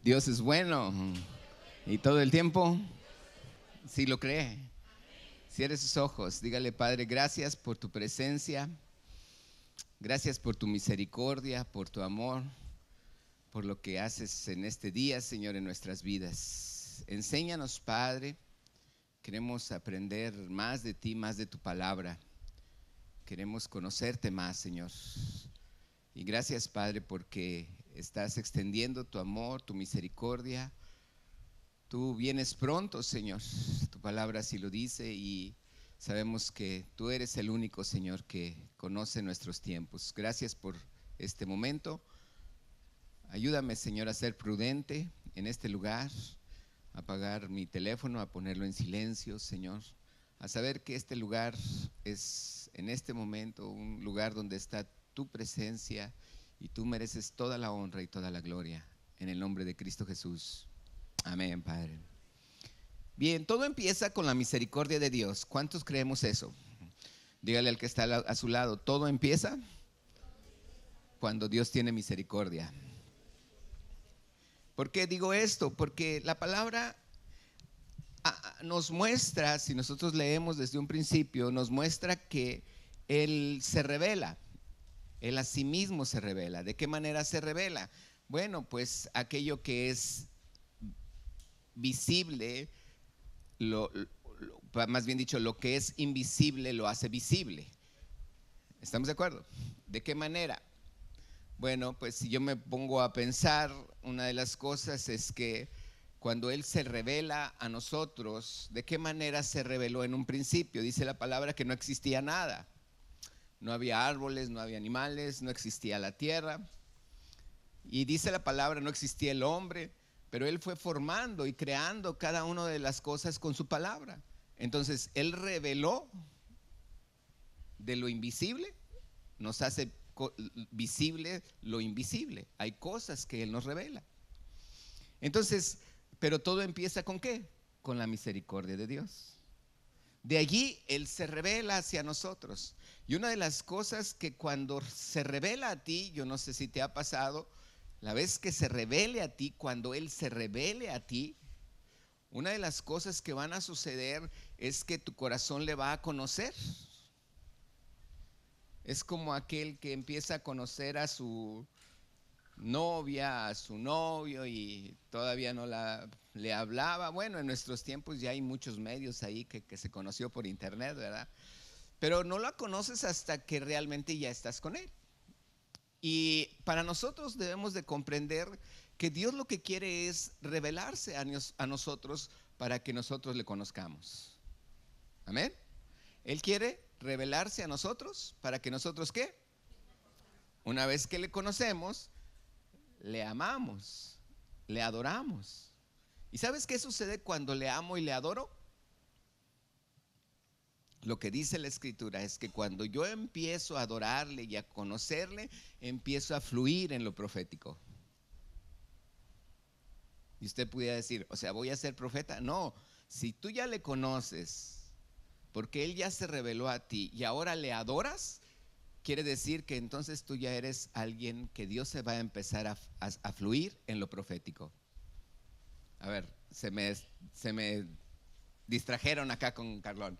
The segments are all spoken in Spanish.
Dios es bueno y todo el tiempo, si lo cree. Cierre sus ojos, dígale: Padre, gracias por tu presencia, gracias por tu misericordia, por tu amor, por lo que haces en este día, Señor, en nuestras vidas. Enséñanos, Padre, queremos aprender más de ti, más de tu palabra. Queremos conocerte más, Señor. Y gracias, Padre, porque estás extendiendo tu amor, tu misericordia. Tú vienes pronto, Señor. Tu palabra así lo dice y sabemos que tú eres el único, Señor, que conoce nuestros tiempos. Gracias por este momento. Ayúdame, Señor, a ser prudente en este lugar, a apagar mi teléfono, a ponerlo en silencio, Señor, a saber que este lugar es en este momento un lugar donde está tu presencia y tú mereces toda la honra y toda la gloria. En el nombre de Cristo Jesús. Amén, Padre. Bien, todo empieza con la misericordia de Dios. ¿Cuántos creemos eso? Dígale al que está a su lado: todo empieza cuando Dios tiene misericordia. ¿Por qué digo esto? Porque la palabra nos muestra, si nosotros leemos desde un principio, nos muestra que Él se revela. Él a sí mismo se revela. ¿De qué manera se revela? Bueno, pues aquello que es visible, más bien dicho, lo que es invisible lo hace visible. ¿Estamos de acuerdo? ¿De qué manera? Bueno, pues si yo me pongo a pensar, una de las cosas es que cuando Él se revela a nosotros, ¿de qué manera se reveló en un principio? Dice la palabra que no existía nada. No había árboles, no había animales, no existía la tierra. Y dice la palabra, no existía el hombre, pero Él fue formando y creando cada una de las cosas con su palabra. Entonces, Él reveló de lo invisible, nos hace visible lo invisible. Hay cosas que Él nos revela. Entonces, pero todo empieza ¿con qué? Con la misericordia de Dios. De allí Él se revela hacia nosotros. Y una de las cosas que cuando se revela a ti, yo no sé si te ha pasado, la vez que se revele a ti, cuando Él se revele a ti, una de las cosas que van a suceder es que tu corazón le va a conocer. Es como aquel que empieza a conocer a su novia, a su novio y todavía no le hablaba. Bueno, en nuestros tiempos ya hay muchos medios ahí que se conoció por internet, ¿verdad? Pero no la conoces hasta que realmente ya estás con él. Y para nosotros debemos de comprender que Dios lo que quiere es revelarse a nosotros para que nosotros le conozcamos. Amén. Él quiere revelarse a nosotros para que nosotros ¿qué? Una vez que le conocemos, le amamos, le adoramos. ¿Y sabes qué sucede cuando le amo y le adoro? Lo que dice la Escritura es que cuando yo empiezo a adorarle y a conocerle, empiezo a fluir en lo profético. Y usted pudiera decir, o sea, ¿voy a ser profeta? No, si tú ya le conoces, porque Él ya se reveló a ti y ahora le adoras, quiere decir que entonces tú ya eres alguien que Dios se va a empezar a fluir en lo profético. A ver, se me distrajeron acá con Carlón.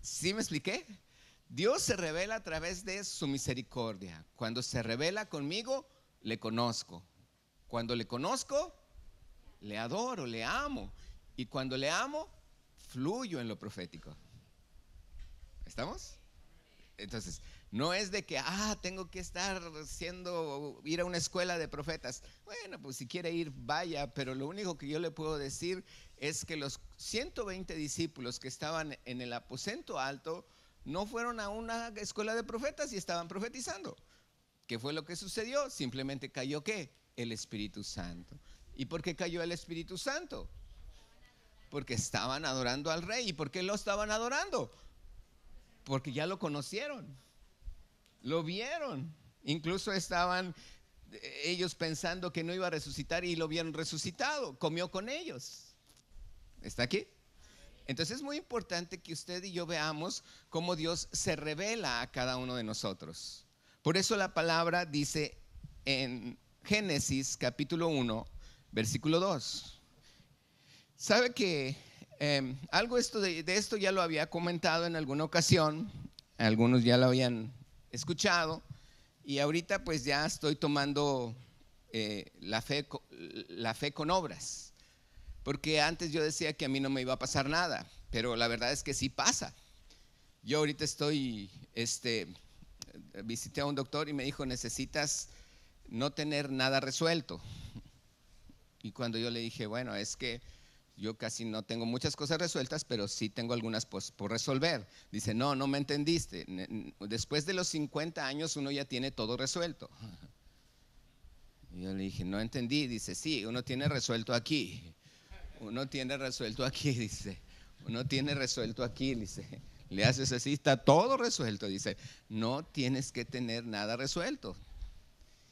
¿Sí me expliqué? Dios se revela a través de su misericordia. Cuando se revela conmigo, le conozco. Cuando le conozco, le adoro, le amo. Y cuando le amo, fluyo en lo profético. ¿Estamos? Entonces, no es de que, tengo que ir a una escuela de profetas. Bueno, pues si quiere ir, vaya, pero lo único que yo le puedo decir es que los 120 discípulos que estaban en el aposento alto no fueron a una escuela de profetas y estaban profetizando. ¿Qué fue lo que sucedió? Simplemente cayó ¿qué? El Espíritu Santo. ¿Y por qué cayó el Espíritu Santo? Porque estaban adorando al Rey. ¿Y por qué lo estaban adorando? Porque ya lo conocieron, lo vieron. Incluso estaban ellos pensando que no iba a resucitar y lo vieron resucitado, comió con ellos. ¿Está aquí? Entonces es muy importante que usted y yo veamos cómo Dios se revela a cada uno de nosotros. Por eso la palabra dice en Génesis capítulo 1, versículo 2. Sabe que algo de esto ya lo había comentado en alguna ocasión, algunos ya lo habían escuchado, y ahorita pues ya estoy tomando la fe con obras, porque antes yo decía que a mí no me iba a pasar nada, pero la verdad es que sí pasa. Yo ahorita visité a un doctor y me dijo, necesitas no tener nada resuelto. Y cuando yo le dije, bueno, es que yo casi no tengo muchas cosas resueltas, pero sí tengo algunas por resolver. Dice, no me entendiste. Después de los 50 años uno ya tiene todo resuelto. Y yo le dije, no entendí. Dice, sí, uno tiene resuelto aquí. Uno tiene resuelto aquí, dice. Uno tiene resuelto aquí, dice. Le haces así, está todo resuelto. Dice, no tienes que tener nada resuelto.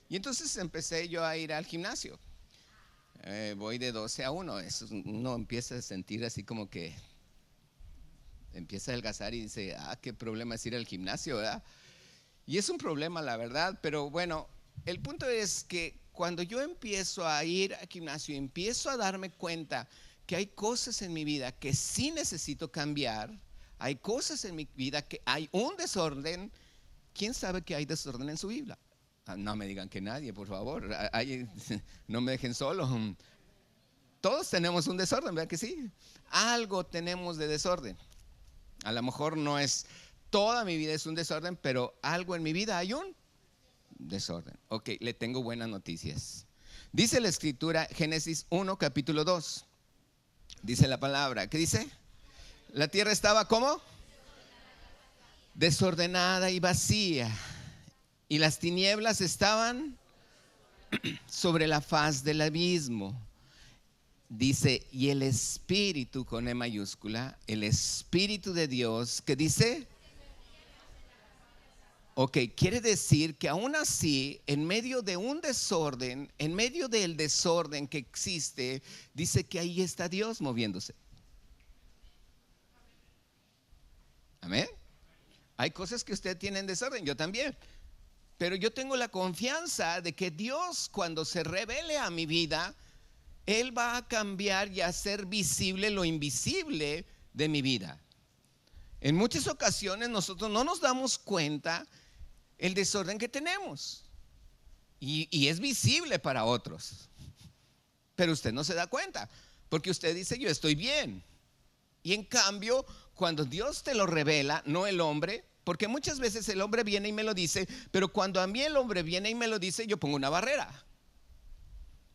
Y entonces empecé yo a ir al gimnasio. Voy de 12 a 1. Uno empieza a sentir así como que empieza a adelgazar y dice, qué problema es ir al gimnasio, ¿verdad? Y es un problema, la verdad, pero bueno, el punto es que cuando yo empiezo a ir al gimnasio, empiezo a darme cuenta que hay cosas en mi vida que sí necesito cambiar, hay cosas en mi vida que hay un desorden. ¿Quién sabe que hay desorden en su Biblia? No me digan que nadie, por favor. No me dejen solo. Todos tenemos un desorden, ¿verdad que sí? Algo tenemos de desorden. A lo mejor no es toda mi vida es un desorden, pero algo en mi vida hay un desorden. Ok, le tengo buenas noticias. Dice la escritura, Génesis 1, capítulo 2. Dice la palabra, ¿qué dice? La tierra estaba ¿cómo? Desordenada y vacía. Y las tinieblas estaban sobre la faz del abismo. Dice, y el Espíritu con E mayúscula, el Espíritu de Dios, ¿qué dice? Ok, quiere decir que aún así, en medio de un desorden, en medio del desorden que existe, dice que ahí está Dios moviéndose. Amén. Hay cosas que usted tiene en desorden, yo también. Pero yo tengo la confianza de que Dios, cuando se revele a mi vida, Él va a cambiar y a hacer visible lo invisible de mi vida. En muchas ocasiones nosotros no nos damos cuenta el desorden que tenemos. Y es visible para otros. Pero usted no se da cuenta, porque usted dice, yo estoy bien. Y en cambio, cuando Dios te lo revela, no el hombre, porque muchas veces el hombre viene y me lo dice, pero cuando a mí el hombre viene y me lo dice, yo pongo una barrera.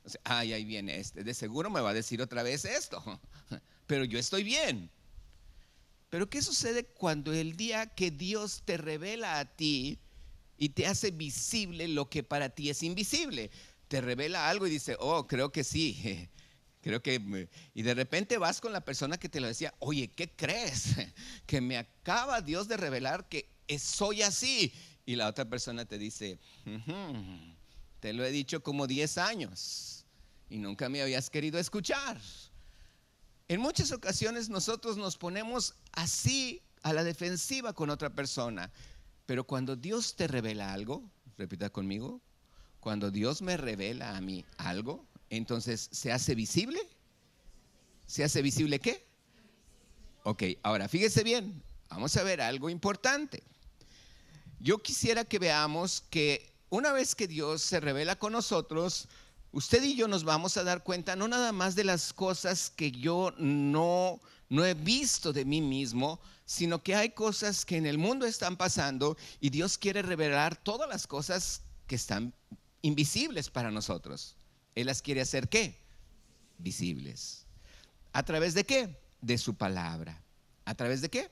O sea, ahí viene de seguro me va a decir otra vez esto, pero yo estoy bien. Pero ¿qué sucede cuando el día que Dios te revela a ti y te hace visible lo que para ti es invisible? Te revela algo y dice, creo que sí. Y de repente vas con la persona que te lo decía, oye, ¿qué crees? Que me acaba Dios de revelar que soy así. Y la otra persona te dice, te lo he dicho como 10 años y nunca me habías querido escuchar. En muchas ocasiones nosotros nos ponemos así a la defensiva con otra persona, pero cuando Dios te revela algo, repita conmigo, cuando Dios me revela a mí algo, entonces, ¿se hace visible? ¿Se hace visible qué? Ok, ahora fíjese bien, vamos a ver algo importante. Yo quisiera que veamos que una vez que Dios se revela con nosotros, usted y yo nos vamos a dar cuenta no nada más de las cosas que yo no he visto de mí mismo, sino que hay cosas que en el mundo están pasando y Dios quiere revelar todas las cosas que están invisibles para nosotros. Él las quiere hacer ¿qué? Visibles. ¿A través de qué? De su palabra. ¿A través de qué?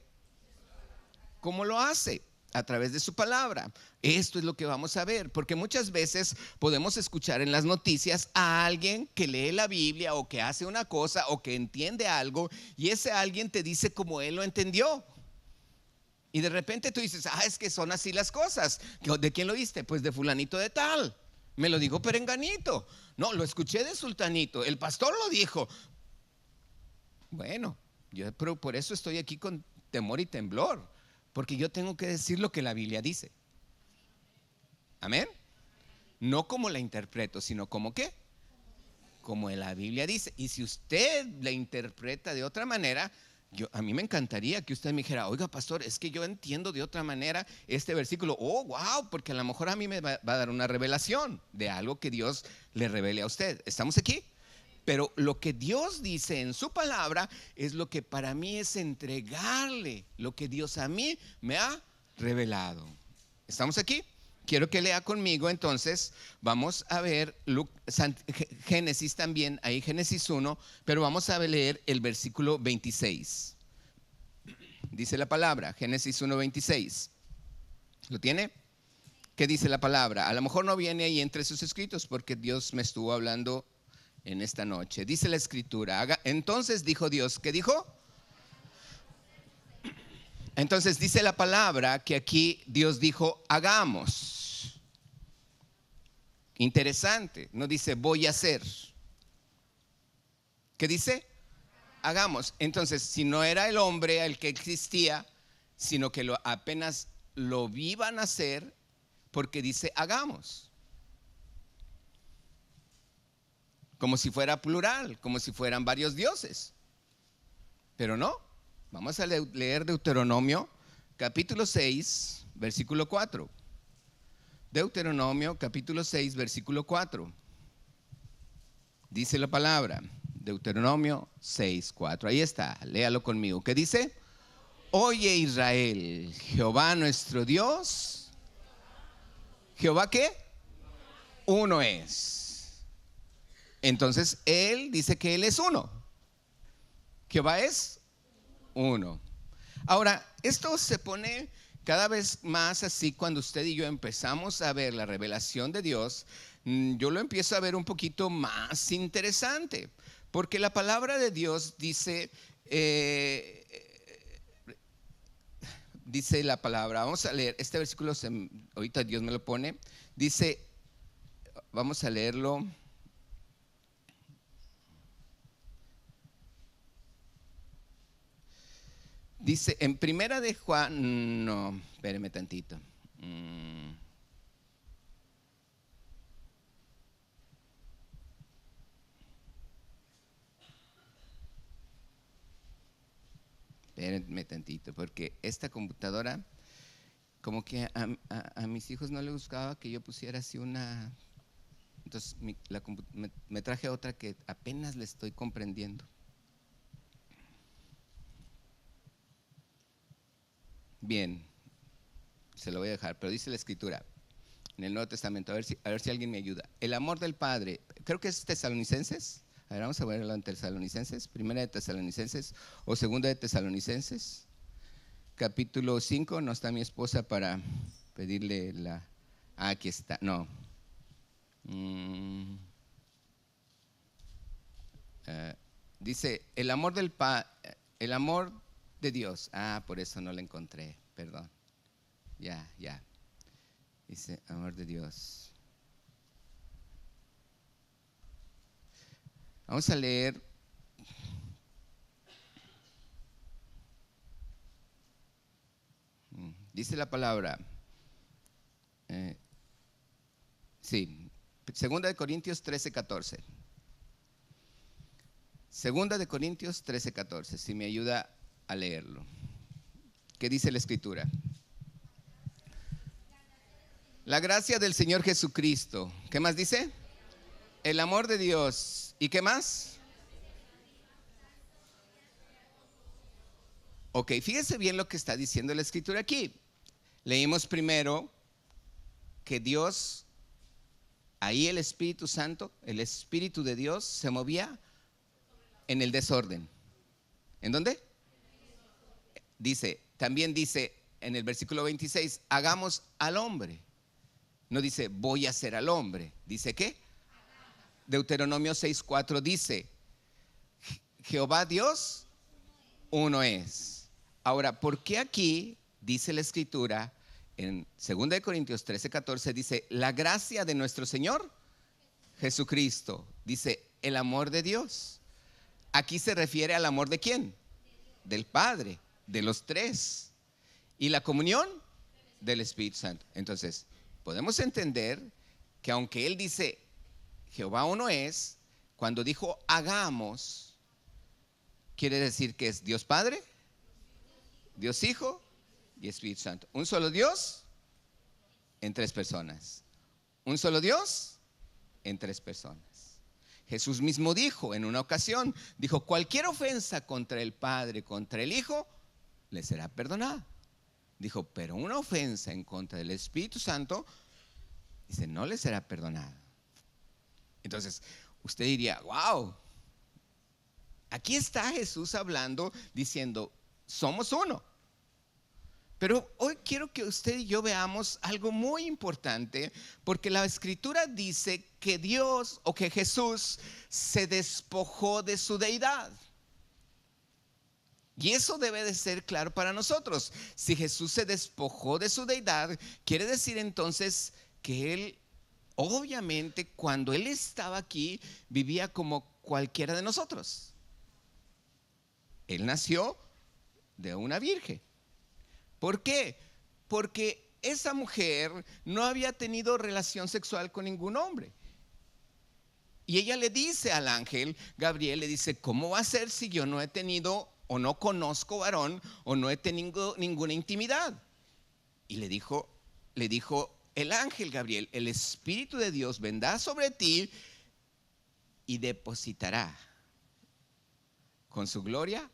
¿Cómo lo hace? A través de su palabra. Esto es lo que vamos a ver, porque muchas veces podemos escuchar en las noticias a alguien que lee la Biblia o que hace una cosa o que entiende algo y ese alguien te dice como él lo entendió. Y de repente tú dices, es que son así las cosas. ¿De quién lo oíste? Pues de fulanito de tal. Me lo dijo perenganito. No, lo escuché de sultanito. El pastor lo dijo. Bueno, pero por eso estoy aquí con temor y temblor, porque yo tengo que decir lo que la Biblia dice. Amén. no como la interpreto, sino como ¿qué? Como la Biblia dice. Y si usted la interpreta de otra manera, a mí me encantaría que usted me dijera, oiga pastor, es que yo entiendo de otra manera este versículo. Oh, wow, porque a lo mejor a mí me va a dar una revelación de algo que Dios le revele a usted. ¿Estamos aquí? Pero lo que Dios dice en su palabra es lo que para mí es entregarle lo que Dios a mí me ha revelado. ¿Estamos aquí? Quiero que lea conmigo, entonces vamos a ver Génesis también, ahí Génesis 1, pero vamos a leer el versículo 26. Dice la palabra, Génesis 1:26. ¿Lo tiene? ¿Qué dice la palabra? A lo mejor no viene ahí entre sus escritos porque Dios me estuvo hablando en esta noche. Dice la escritura, entonces dijo Dios, ¿qué dijo? Entonces dice la palabra que aquí Dios dijo, hagamos. Interesante, no dice voy a hacer. ¿Qué dice? Hagamos. Entonces, si no era el hombre el que existía, sino que apenas lo iban a hacer, porque dice hagamos. Como si fuera plural, como si fueran varios dioses. Pero no. Vamos a leer Deuteronomio capítulo 6, versículo 4. Deuteronomio capítulo 6, versículo 4. Dice la palabra, Deuteronomio 6, 4. Ahí está, léalo conmigo. ¿Qué dice? Oye Israel, Jehová nuestro Dios. ¿Jehová qué? Uno es. Entonces Él dice que Él es uno. Jehová es uno. Ahora, esto se pone cada vez más así cuando usted y yo empezamos a ver la revelación de Dios. Yo lo empiezo a ver un poquito más interesante, porque la palabra de Dios dice, dice la palabra, vamos a leer este versículo, ahorita Dios me lo pone, dice, vamos a leerlo. Dice en primera de Juan, no, espéreme tantito. Espérenme tantito, porque esta computadora, como que a mis hijos no les gustaba que yo pusiera así una. Entonces me traje otra que apenas le estoy comprendiendo. Bien, se lo voy a dejar, pero dice la escritura en el Nuevo Testamento, a ver si alguien me ayuda. El amor del Padre, creo que es Tesalonicenses. A ver, vamos a verlo en Tesalonicenses, primera de Tesalonicenses o segunda de Tesalonicenses, capítulo 5. No está mi esposa para pedirle aquí está, no. Dice, el amor de Dios. Por eso no la encontré, perdón. Ya. Dice, amor de Dios. Vamos a leer. Dice la palabra. Sí, segunda de Corintios 13:14. Segunda de Corintios 13:14, si me ayuda a leerlo. ¿Qué dice la escritura? La gracia del Señor Jesucristo. ¿Qué más dice? El amor de Dios. ¿Y qué más? Ok, fíjese bien lo que está diciendo la escritura aquí. Leímos primero que Dios, ahí el Espíritu Santo, el Espíritu de Dios se movía en el desorden. ¿En dónde? También dice en el versículo 26, hagamos al hombre. No dice voy a hacer al hombre. ¿Dice qué? Deuteronomio 6:4 dice, Jehová Dios uno es. Ahora, ¿por qué aquí dice la escritura en 2 Corintios 13:14 dice, la gracia de nuestro Señor Jesucristo? Dice, el amor de Dios. Aquí se refiere al amor de ¿quién? Del Padre, de los tres. Y la comunión del Espíritu Santo. Entonces, podemos entender que aunque él dice Jehová uno es, cuando dijo hagamos, quiere decir que es Dios Padre, Dios Hijo y Espíritu Santo. Un solo Dios en tres personas. Un solo Dios en tres personas. Jesús mismo dijo en una ocasión, dijo, cualquier ofensa contra el Padre, contra el Hijo, le será perdonada. Dijo, pero una ofensa en contra del Espíritu Santo, dice, no le será perdonada. Entonces, usted diría, wow, aquí está Jesús hablando, diciendo, somos uno. Pero hoy quiero que usted y yo veamos algo muy importante, porque la Escritura dice que Dios o que Jesús se despojó de su deidad. Y eso debe de ser claro para nosotros. Si Jesús se despojó de su deidad, quiere decir entonces que Él, obviamente, cuando Él estaba aquí, vivía como cualquiera de nosotros. Él nació de una virgen. ¿Por qué? Porque esa mujer no había tenido relación sexual con ningún hombre. Y ella le dice al ángel Gabriel, le dice, ¿cómo va a ser si yo no he tenido o no conozco varón o no he tenido ninguna intimidad? Y le dijo el ángel Gabriel, el Espíritu de Dios vendrá sobre ti y depositará con su gloria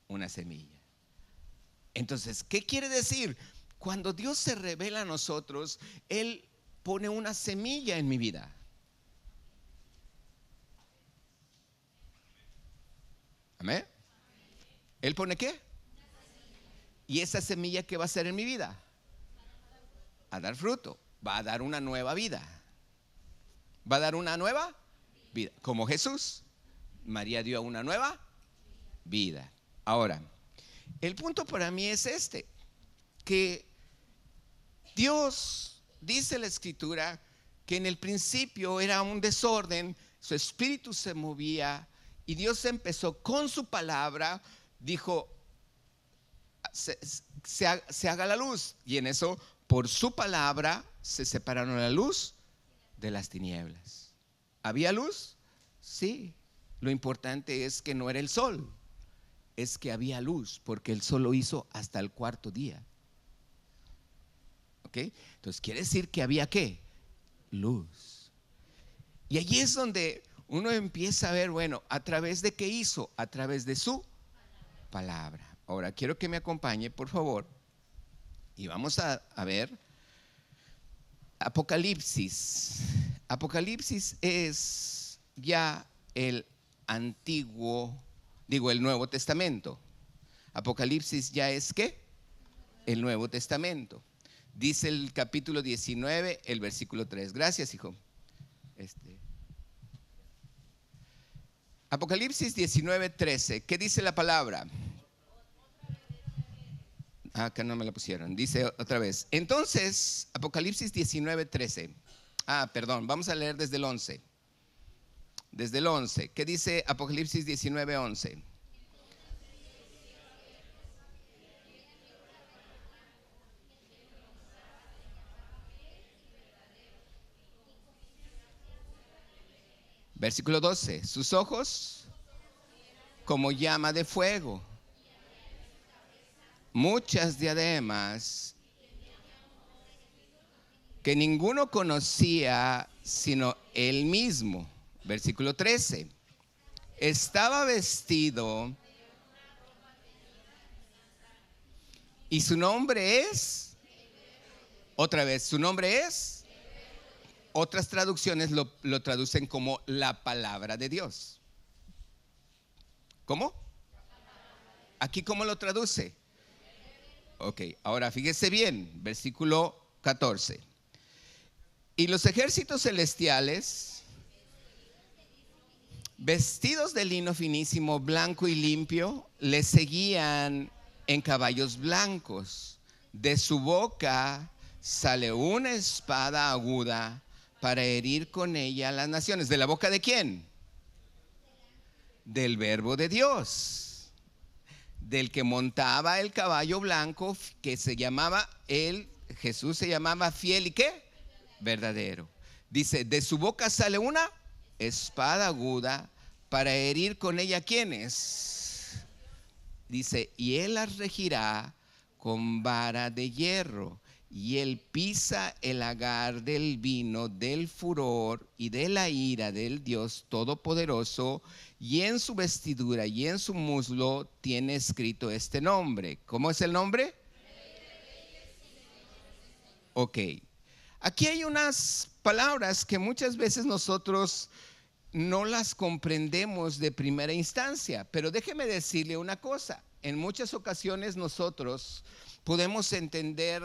una semilla. Entonces, ¿qué quiere decir? Cuando Dios se revela a nosotros, Él pone una semilla en mi vida. ¿Amén? ¿Él pone qué? ¿Y esa semilla qué va a hacer en mi vida? A dar fruto, va a dar una nueva vida. ¿Va a dar una nueva vida? Como Jesús, María dio una nueva vida. Ahora, el punto para mí es este, que Dios, dice la Escritura, que en el principio era un desorden, su espíritu se movía y Dios empezó con su palabra, dijo, se haga la luz, y en eso, por su palabra, se separaron la luz de las tinieblas. ¿Había luz? Sí. Lo importante es que no era el sol, es que había luz, porque el sol lo hizo hasta el cuarto día. ¿Ok? Entonces quiere decir que había ¿qué? Luz. Y allí es donde uno empieza a ver, bueno, ¿a través de qué hizo? A través de su palabra. Ahora quiero que me acompañe, por favor, y vamos a ver Apocalipsis. Apocalipsis es ya el el Nuevo Testamento. Apocalipsis ya es ¿qué? El Nuevo Testamento. Dice el capítulo 19, el versículo 3. Gracias, hijo. Apocalipsis 19, 13. ¿Qué dice la palabra? Acá no me la pusieron. Dice otra vez. Entonces, Apocalipsis 19, 13. Perdón, vamos a leer desde el 11. Desde el 11. ¿Qué dice Apocalipsis 19, 11? Versículo 12. Sus ojos como llama de fuego, muchas diademas que ninguno conocía sino él mismo. Versículo 13. Estaba vestido y su nombre es, otra vez, su nombre es, otras traducciones lo traducen como la palabra de Dios. ¿Cómo? ¿Aquí cómo lo traduce? Ok, ahora fíjese bien, versículo 14. Y los ejércitos celestiales, vestidos de lino finísimo, blanco y limpio, le seguían en caballos blancos. De su boca sale una espada aguda para herir con ella a las naciones. ¿De la boca de quién? Del Verbo de Dios, del que montaba el caballo blanco, que se llamaba Jesús se llamaba fiel y ¿qué? Verdadero. Dice, de su boca sale una espada aguda para herir con ella, ¿quiénes? Dice, y él las regirá con vara de hierro, y él pisa el lagar del vino del furor y de la ira del Dios Todopoderoso, y en su vestidura y en su muslo tiene escrito este nombre. ¿Cómo es el nombre? Ok. Aquí hay unas palabras que muchas veces nosotros no las comprendemos de primera instancia, pero déjeme decirle una cosa. En muchas ocasiones nosotros podemos entender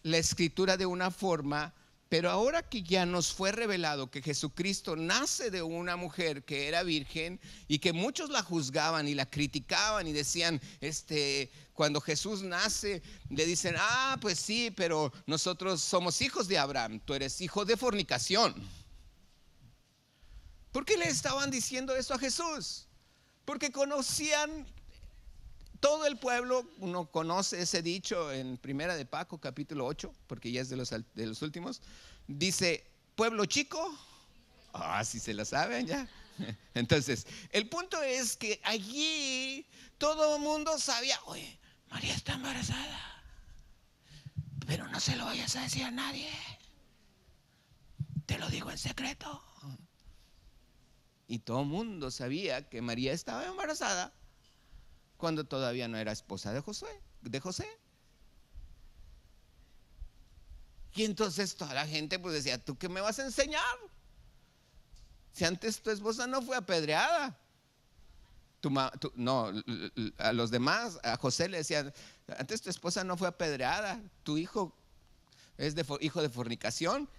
la escritura de una forma, pero ahora que ya nos fue revelado que Jesucristo nace de una mujer que era virgen y que muchos la juzgaban y la criticaban y decían, cuando Jesús nace, le dicen, pues sí, pero nosotros somos hijos de Abraham, tú eres hijo de fornicación. ¿Por qué le estaban diciendo eso a Jesús? Porque conocían, todo el pueblo, uno conoce ese dicho en Primera de Paco, capítulo 8, porque ya es de los últimos. Dice, pueblo chico, sí se lo saben ya. Entonces, el punto es que allí todo el mundo sabía, oye, María está embarazada, pero no se lo vayas a decir a nadie, te lo digo en secreto. Y todo el mundo sabía que María estaba embarazada cuando todavía no era esposa de José. Y entonces toda la gente pues decía, ¿tú qué me vas a enseñar? Si antes tu esposa no fue apedreada. No, a los demás, a José le decían, antes tu esposa no fue apedreada, tu hijo es hijo de fornicación.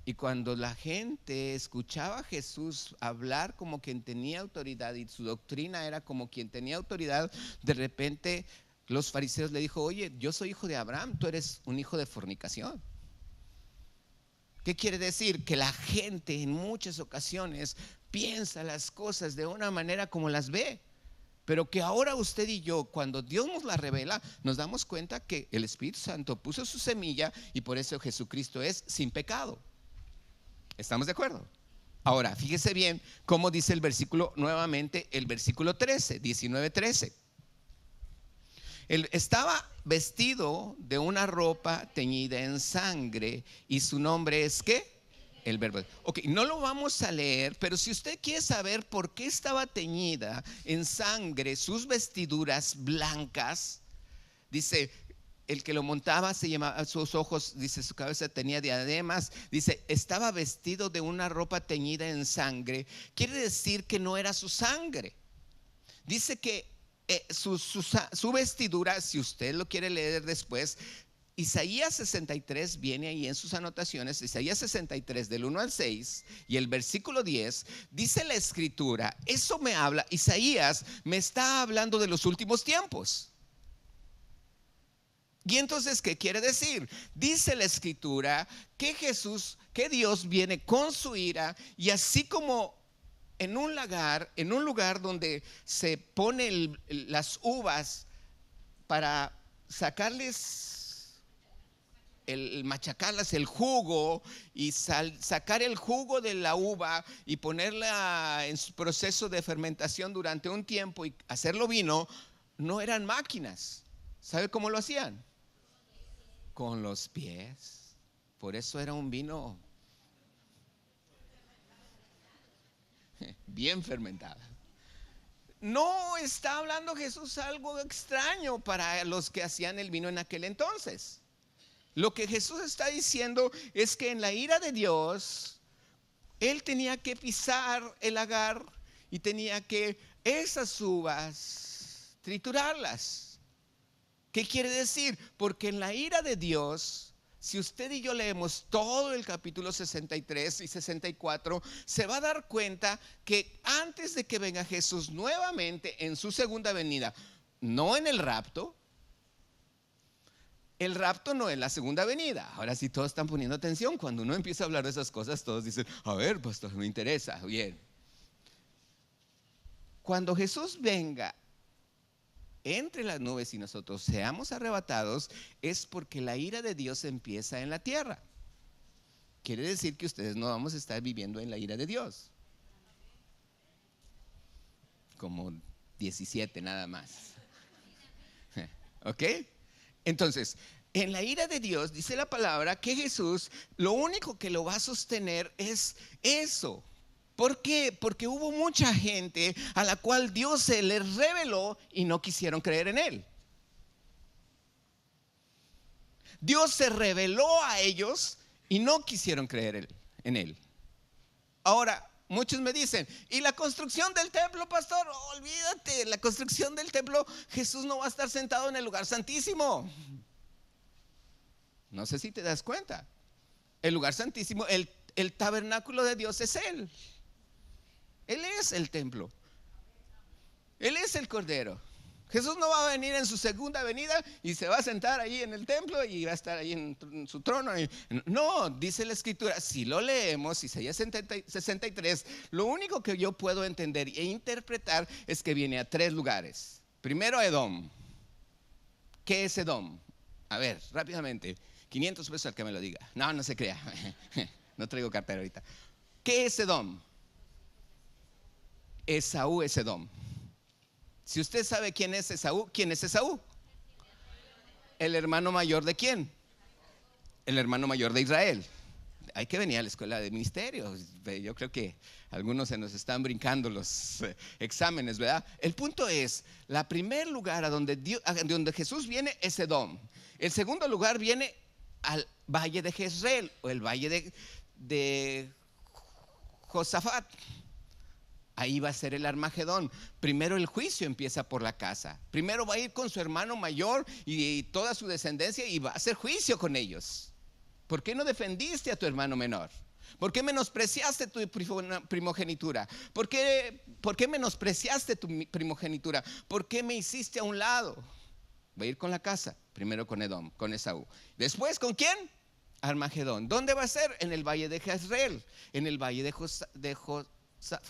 Y cuando la gente escuchaba a Jesús hablar como quien tenía autoridad y su doctrina era como quien tenía autoridad, de repente los fariseos le dijo, oye, yo soy hijo de Abraham, tú eres un hijo de fornicación. ¿Qué quiere decir? Que la gente en muchas ocasiones piensa las cosas de una manera como las ve, pero que ahora usted y yo, cuando Dios nos la revela, nos damos cuenta que el Espíritu Santo puso su semilla y por eso Jesucristo es sin pecado. ¿Estamos de acuerdo? Ahora, fíjese bien cómo dice el versículo, nuevamente el versículo 13, 19-13. Él estaba vestido de una ropa teñida en sangre y su nombre es ¿qué? El verbo. Ok, no lo vamos a leer, pero si usted quiere saber por qué estaba teñida en sangre sus vestiduras blancas, dice, el que lo montaba se llamaba, sus ojos, dice, su cabeza tenía diademas, dice, estaba vestido de una ropa teñida en sangre. Quiere decir que no era su sangre. Dice que su vestidura, si usted lo quiere leer después, Isaías 63 viene ahí en sus anotaciones, Isaías 63 del 1 al 6 y el versículo 10, dice la escritura, eso me habla, Isaías me está hablando de los últimos tiempos. Y entonces, ¿qué quiere decir? Dice la escritura que Dios viene con su ira y así como en un lugar donde se ponen las uvas para sacarles, machacarlas el jugo y sacar el jugo de la uva y ponerla en su proceso de fermentación durante un tiempo y hacerlo vino, no eran máquinas. ¿Sabe cómo lo hacían? Con los pies. Por eso era un vino bien fermentado. No está hablando Jesús algo extraño para los que hacían el vino en aquel entonces. Lo que Jesús está diciendo es que en la ira de Dios, Él tenía que pisar el lagar y tenía que esas uvas triturarlas. ¿Qué quiere decir? Porque en la ira de Dios, si usted y yo leemos todo el capítulo 63 y 64, se va a dar cuenta que antes de que venga Jesús nuevamente en su segunda venida, no en el rapto no es la segunda venida. Ahora sí todos están poniendo atención. Cuando uno empieza a hablar de esas cosas, todos dicen, a ver, pastor, me interesa. Bien. Cuando Jesús venga entre las nubes y nosotros seamos arrebatados, es porque la ira de Dios empieza en la tierra. quiere decir que ustedes no vamos a estar viviendo en la ira de Dios. Como 17 nada más. ¿Ok? Entonces, en la ira de Dios dice la palabra que Jesús lo único que lo va a sostener es eso. ¿Por qué? Porque hubo mucha gente a la cual Dios se les reveló y no quisieron creer en Él. Dios se reveló a ellos y no quisieron creer en Él. Ahora, muchos me dicen, ¿y la construcción del templo, pastor? Olvídate, la construcción del templo, Jesús no va a estar sentado en el lugar santísimo. No sé si te das cuenta. El lugar santísimo, el tabernáculo de Dios es Él. Él es el templo. Él es el Cordero. Jesús no va a venir en su segunda venida y se va a sentar ahí en el templo y va a estar ahí en su trono. No, dice la Escritura, si lo leemos, Isaías 63, lo único que yo puedo entender e interpretar es que viene a 3 lugares. Primero, Edom. ¿Qué es Edom? A ver, rápidamente, 500 pesos al que me lo diga. No se crea. No traigo cartera ahorita. ¿Qué es Edom? Esaú es Edom. Si usted sabe quién es Esaú, ¿quién es Esaú? ¿El hermano mayor de quién? El hermano mayor de Israel. Hay que venir a la escuela de ministerios. Yo creo que algunos se nos están brincando los exámenes, ¿verdad? El punto es, la primer lugar a donde Jesús viene es Edom. El segundo lugar viene al valle de Jezreel o el valle de Josafat. Ahí va a ser el Armagedón. Primero el juicio empieza por la casa. Primero va a ir con su hermano mayor y toda su descendencia y va a hacer juicio con ellos. ¿Por qué no defendiste a tu hermano menor? ¿Por qué menospreciaste tu primogenitura? ¿Por qué menospreciaste tu primogenitura? ¿Por qué me hiciste a un lado? Va a ir con la casa. Primero con Edom, con Esaú. Después, ¿con quién? Armagedón. ¿Dónde va a ser? En el valle de Jezreel, en el valle de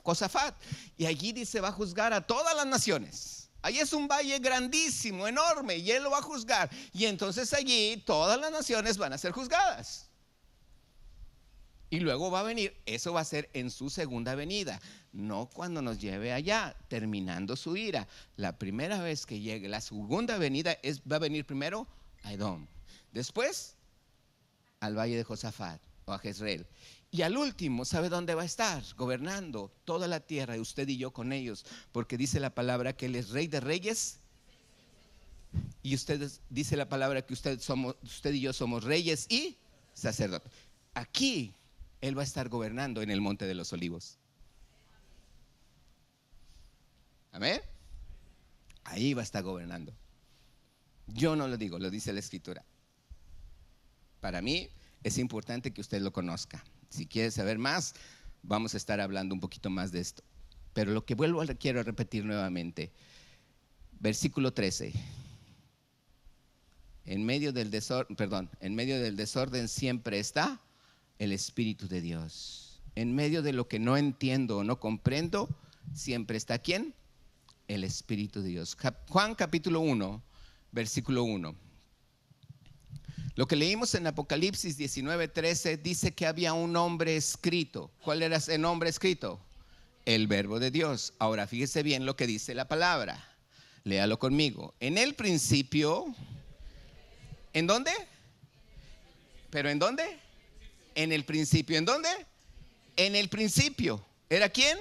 Josafat. Y allí dice, va a juzgar a todas las naciones. Allí es un valle grandísimo, enorme, y Él lo va a juzgar. Y entonces allí todas las naciones van a ser juzgadas. Y luego va a venir, eso va a ser en su segunda venida, no cuando nos lleve allá, terminando su ira. La primera vez que llegue la segunda venida va a venir primero a Edom, después al valle de Josafat o a Jezreel. Y al último, ¿sabe dónde va a estar? Gobernando toda la tierra, y usted y yo con ellos, porque dice la palabra que Él es Rey de Reyes. Y dice la palabra que usted y yo somos reyes y sacerdotes. Aquí Él va a estar gobernando en el Monte de los Olivos. Amén. Ahí va a estar gobernando. Yo no lo digo, lo dice la Escritura. Para mí es importante que usted lo conozca. Si quiere saber más, vamos a estar hablando un poquito más de esto. Pero lo que quiero repetir nuevamente. Versículo 13. En medio del desorden siempre está el Espíritu de Dios. En medio de lo que no entiendo o no comprendo, siempre está ¿quién? El Espíritu de Dios. Juan capítulo 1, versículo 1. Lo que leímos en Apocalipsis 19:13 dice que había un nombre escrito. ¿Cuál era ese nombre escrito? El Verbo de Dios. Ahora fíjese bien lo que dice la palabra. Léalo conmigo. En el principio, ¿en dónde? ¿Pero en dónde? En el principio. ¿En dónde? En el principio. ¿Era quién?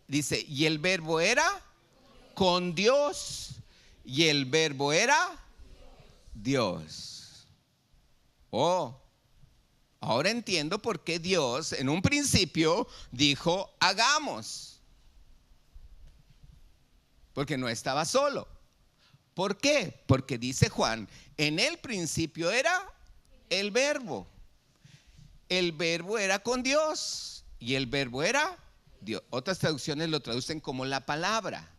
Dice, y el Verbo era con Dios, y el Verbo era Dios. Ahora entiendo por qué Dios en un principio dijo hagamos. Porque no estaba solo. ¿Por qué? Porque dice Juan, en el principio era el Verbo. El Verbo era con Dios y el Verbo era Dios. Otras traducciones lo traducen como la palabra,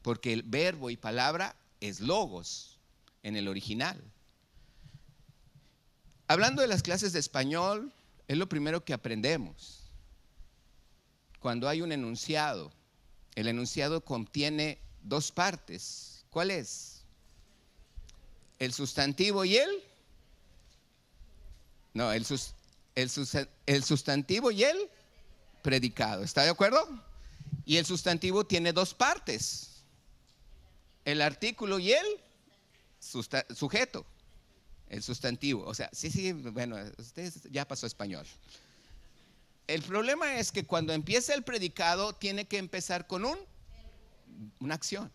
porque el verbo y palabra es logos en el original. Hablando de las clases de español, es lo primero que aprendemos. Cuando hay un enunciado, el enunciado contiene 2 partes. ¿Cuál es? El sustantivo y No, el sustantivo y el predicado. ¿Está de acuerdo? Y el sustantivo tiene dos partes: el artículo y el sujeto. El sustantivo. O sea, sí, bueno, usted ya pasó a español. El problema es que cuando empieza el predicado, tiene que empezar con una acción,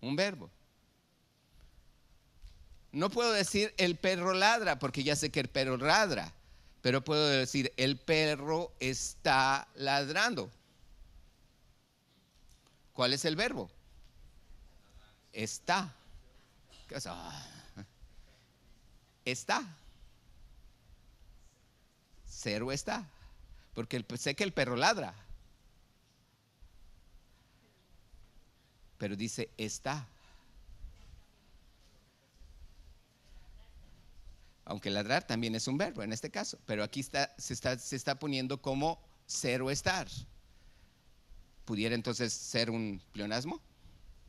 un verbo. No puedo decir el perro ladra, porque ya sé que el perro ladra, pero puedo decir el perro está ladrando. ¿Cuál es el verbo? Está. ¿Qué pasa? Está. Cero está. Porque sé que el perro ladra, pero dice está. Aunque ladrar también es un verbo en este caso, pero aquí se está poniendo como cero estar. ¿Pudiera entonces ser un pleonasmo?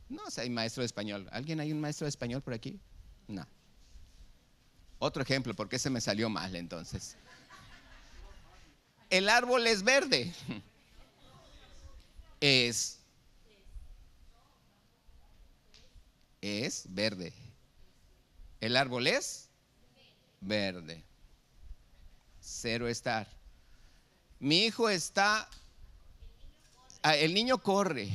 No, o sea, hay maestro de español. ¿Alguien hay un maestro de español por aquí? No. Otro ejemplo, porque ese me salió mal entonces. El árbol es verde. Es verde. El árbol es verde. Cero estar. Mi hijo está. El niño corre.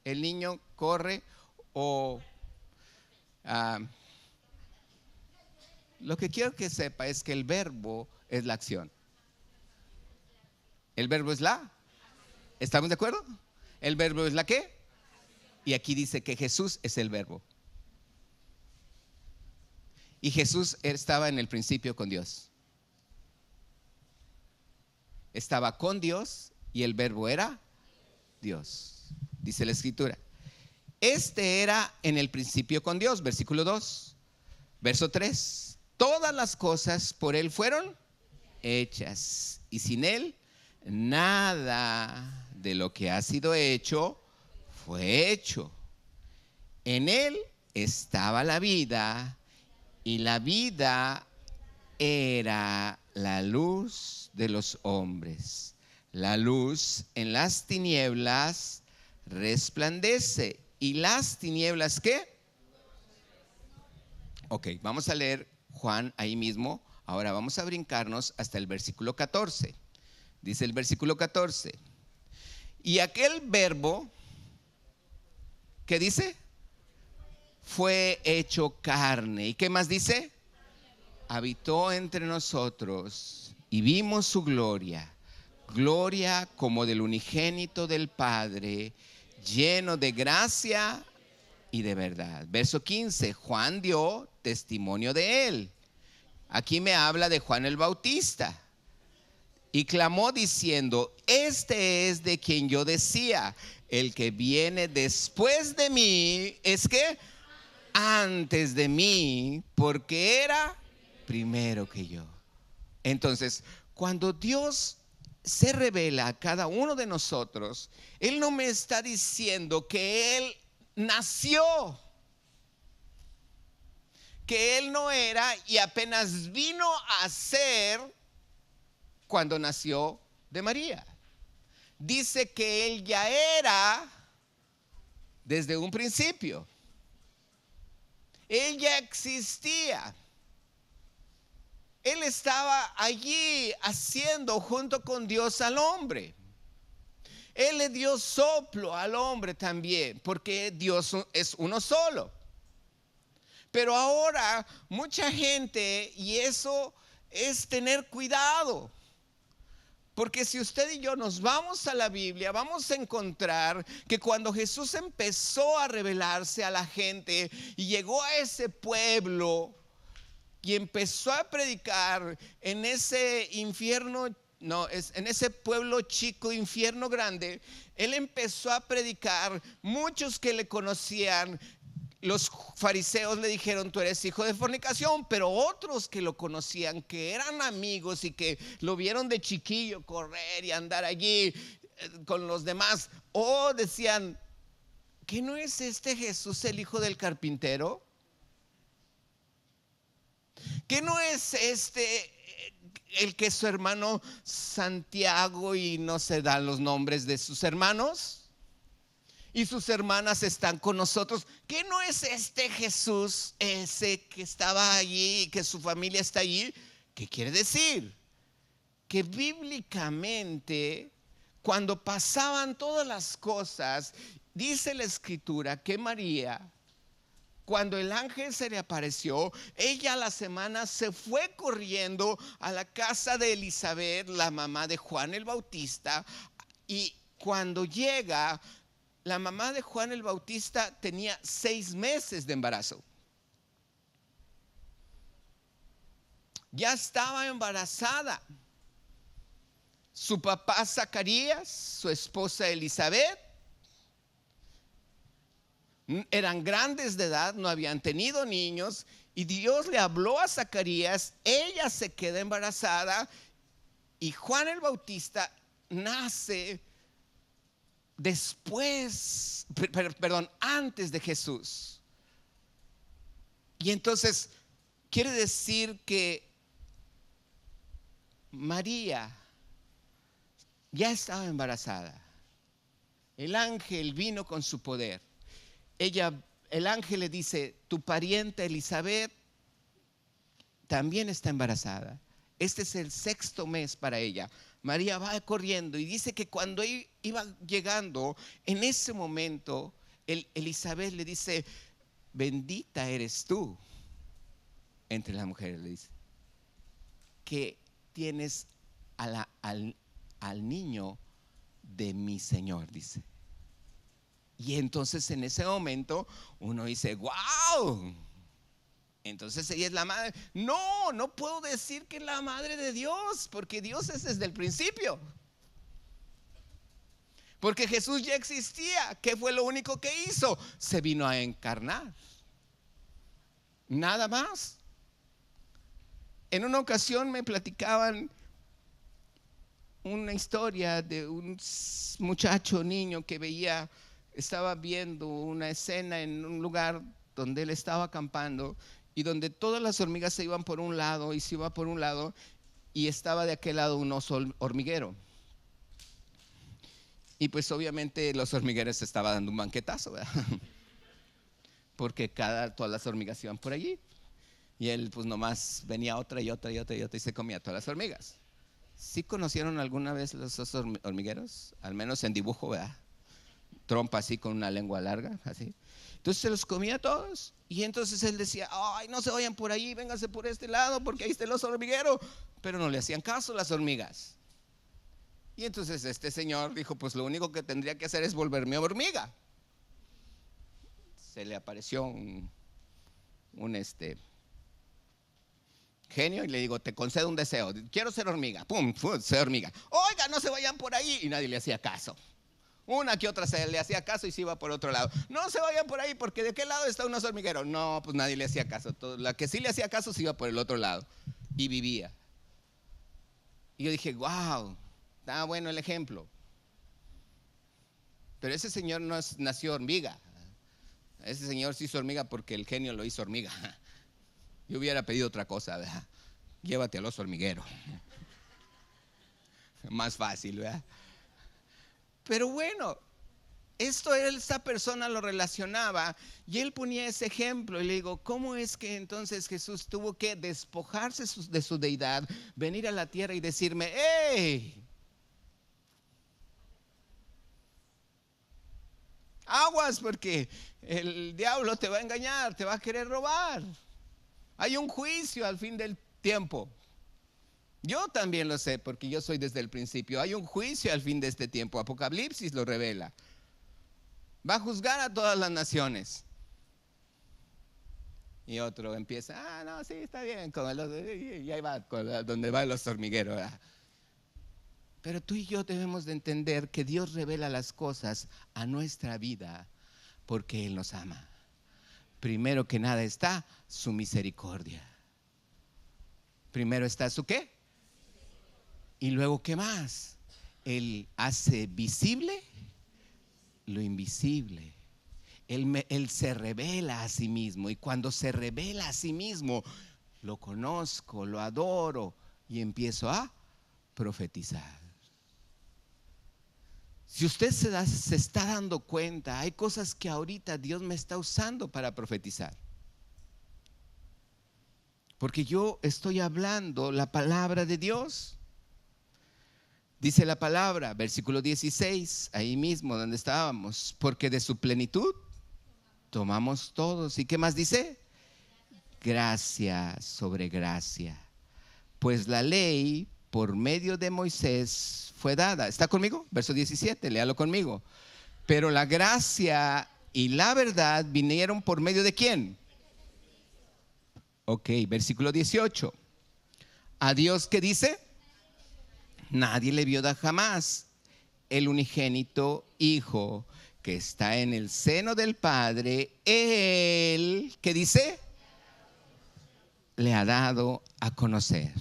El niño corre o. Lo que quiero que sepa es que el verbo es la acción. El verbo es la. ¿Estamos de acuerdo? El verbo es la ¿qué? Y aquí dice que Jesús es el verbo. Y Jesús estaba en el principio con Dios. Estaba con Dios y el verbo era Dios. Dice la escritura. Este era en el principio con Dios, versículo 2. Verso 3. Todas las cosas por Él fueron hechas y sin Él nada de lo que ha sido hecho fue hecho. En Él estaba la vida y la vida era la luz de los hombres. La luz en las tinieblas resplandece. ¿Y las tinieblas qué? Ok, vamos a leer Juan ahí mismo. Ahora vamos a brincarnos hasta el versículo 14. Dice el versículo 14. Y aquel verbo, ¿qué dice? Fue hecho carne. ¿Y qué más dice? Habitó entre nosotros y vimos su gloria. Gloria como del unigénito del Padre, lleno de gracia y de verdad. Verso 15. Juan dio testimonio de él. Aquí me habla de Juan el Bautista. Y clamó diciendo: este es de quien yo decía, el que viene después de mí es que antes de mí, porque era primero que yo. Entonces, cuando Dios se revela a cada uno de nosotros, Él no me está diciendo que Él nació, que Él no era y apenas vino a ser cuando nació de María. Dice que Él ya era desde un principio. Él ya existía. Él estaba allí haciendo junto con Dios al hombre. Él le dio soplo al hombre también, porque Dios es uno solo. Pero ahora mucha gente, y eso es tener cuidado, porque si usted y yo nos vamos a la Biblia, vamos a encontrar que cuando Jesús empezó a revelarse a la gente y llegó a ese pueblo y empezó a predicar en ese infierno, en ese pueblo chico, infierno grande, Él empezó a predicar. Muchos que le conocían, los fariseos le dijeron: tú eres hijo de fornicación. Pero otros que lo conocían, que eran amigos y que lo vieron de chiquillo correr y andar allí con los demás, decían: ¿qué no es este Jesús el hijo del carpintero? ¿Que no es el que es su hermano Santiago y no se dan los nombres de sus hermanos? Y sus hermanas están con nosotros. ¿Que no es este Jesús, ese que estaba allí, que su familia está allí? ¿Qué quiere decir? Que bíblicamente, cuando pasaban todas las cosas, dice la escritura que María, cuando el ángel se le apareció, ella a la semana se fue corriendo a la casa de Elizabeth, la mamá de Juan el Bautista. Y cuando llega, la mamá de Juan el Bautista tenía 6 meses de embarazo. Ya estaba embarazada. Su papá Zacarías, su esposa Elizabeth, eran grandes de edad, no habían tenido niños, y Dios le habló a Zacarías, ella se queda embarazada y Juan el Bautista nace después, antes de Jesús. Y entonces quiere decir que María ya estaba embarazada. El ángel vino con su poder. El ángel le dice: tu pariente Elizabeth también está embarazada. Este es el 6º mes para ella. María va corriendo y dice que cuando iba llegando, en ese momento, Elizabeth le dice: bendita eres tú entre las mujeres, le dice, que tienes al niño de mi Señor, dice. Y entonces en ese momento uno dice: wow, entonces ella es la madre. No puedo decir que es la madre de Dios, porque Dios es desde el principio. Porque Jesús ya existía. ¿Qué fue lo único que hizo? Se vino a encarnar. Nada más. En una ocasión me platicaban una historia de un muchacho, niño, que estaba viendo una escena en un lugar donde él estaba acampando y donde todas las hormigas se iban por un lado y se iba por un lado, y estaba de aquel lado un oso hormiguero. Y pues obviamente los hormigueros estaban dando un banquetazo, ¿verdad? Porque todas las hormigas iban por allí. Y él pues nomás venía otra y otra y otra y otra y se comía todas las hormigas. ¿Sí conocieron alguna vez los osos hormigueros? Al menos en dibujo, ¿verdad? Trompa así con una lengua larga, así. Entonces se los comía todos. Y entonces él decía: ay, no se vayan por allí, vénganse por este lado porque ahí está el oso hormiguero. Pero no le hacían caso las hormigas. Y entonces este señor dijo: pues lo único que tendría que hacer es volverme hormiga. Se le apareció un genio y le digo: te concedo un deseo, quiero ser hormiga. Pum, ser hormiga. Oiga, no se vayan por ahí. Y nadie le hacía caso. Una que otra se le hacía caso y se iba por otro lado. No se vayan por ahí porque ¿de qué lado está un oso hormiguero? No, pues nadie le hacía caso. La que sí le hacía caso se iba por el otro lado y vivía. Y yo dije: wow, está bueno el ejemplo. Pero ese señor no nació hormiga. Ese señor se hizo hormiga porque el genio lo hizo hormiga. Yo hubiera pedido otra cosa, ¿verdad? Llévate al oso hormiguero. Más fácil, ¿verdad? Pero bueno, esta persona lo relacionaba y él ponía ese ejemplo y le digo: ¿cómo es que entonces Jesús tuvo que despojarse de su deidad, venir a la tierra y decirme: ¡hey! Aguas, porque el diablo te va a engañar, te va a querer robar. Hay un juicio al fin del tiempo. Yo también lo sé porque yo soy desde el principio. Hay un juicio al fin de este tiempo. Apocalipsis lo revela. Va a juzgar a todas las naciones. Y otro empieza: no, sí, está bien. Y ahí va, donde van los hormigueros. Pero tú y yo debemos de entender que Dios revela las cosas a nuestra vida porque Él nos ama. Primero que nada está su misericordia. Primero está su ¿qué? Y luego ¿qué más? Él hace visible lo invisible. Él se revela a sí mismo. Y cuando se revela a sí mismo, lo conozco, lo adoro y empiezo a profetizar. Si usted se está dando cuenta, hay cosas que ahorita Dios me está usando para profetizar. Porque yo estoy hablando la palabra de Dios. Dice la palabra, versículo 16, ahí mismo donde estábamos, porque de su plenitud tomamos todos. ¿Y qué más dice? Gracia sobre gracia. Pues la ley por medio de Moisés fue dada. ¿Está conmigo? Verso 17, léalo conmigo. Pero la gracia y la verdad vinieron por medio de ¿quién? Ok, versículo 18. ¿A Dios qué dice? Nadie le vio jamás. El unigénito Hijo que está en el seno del Padre, Él, ¿qué dice? Le ha dado a conocer.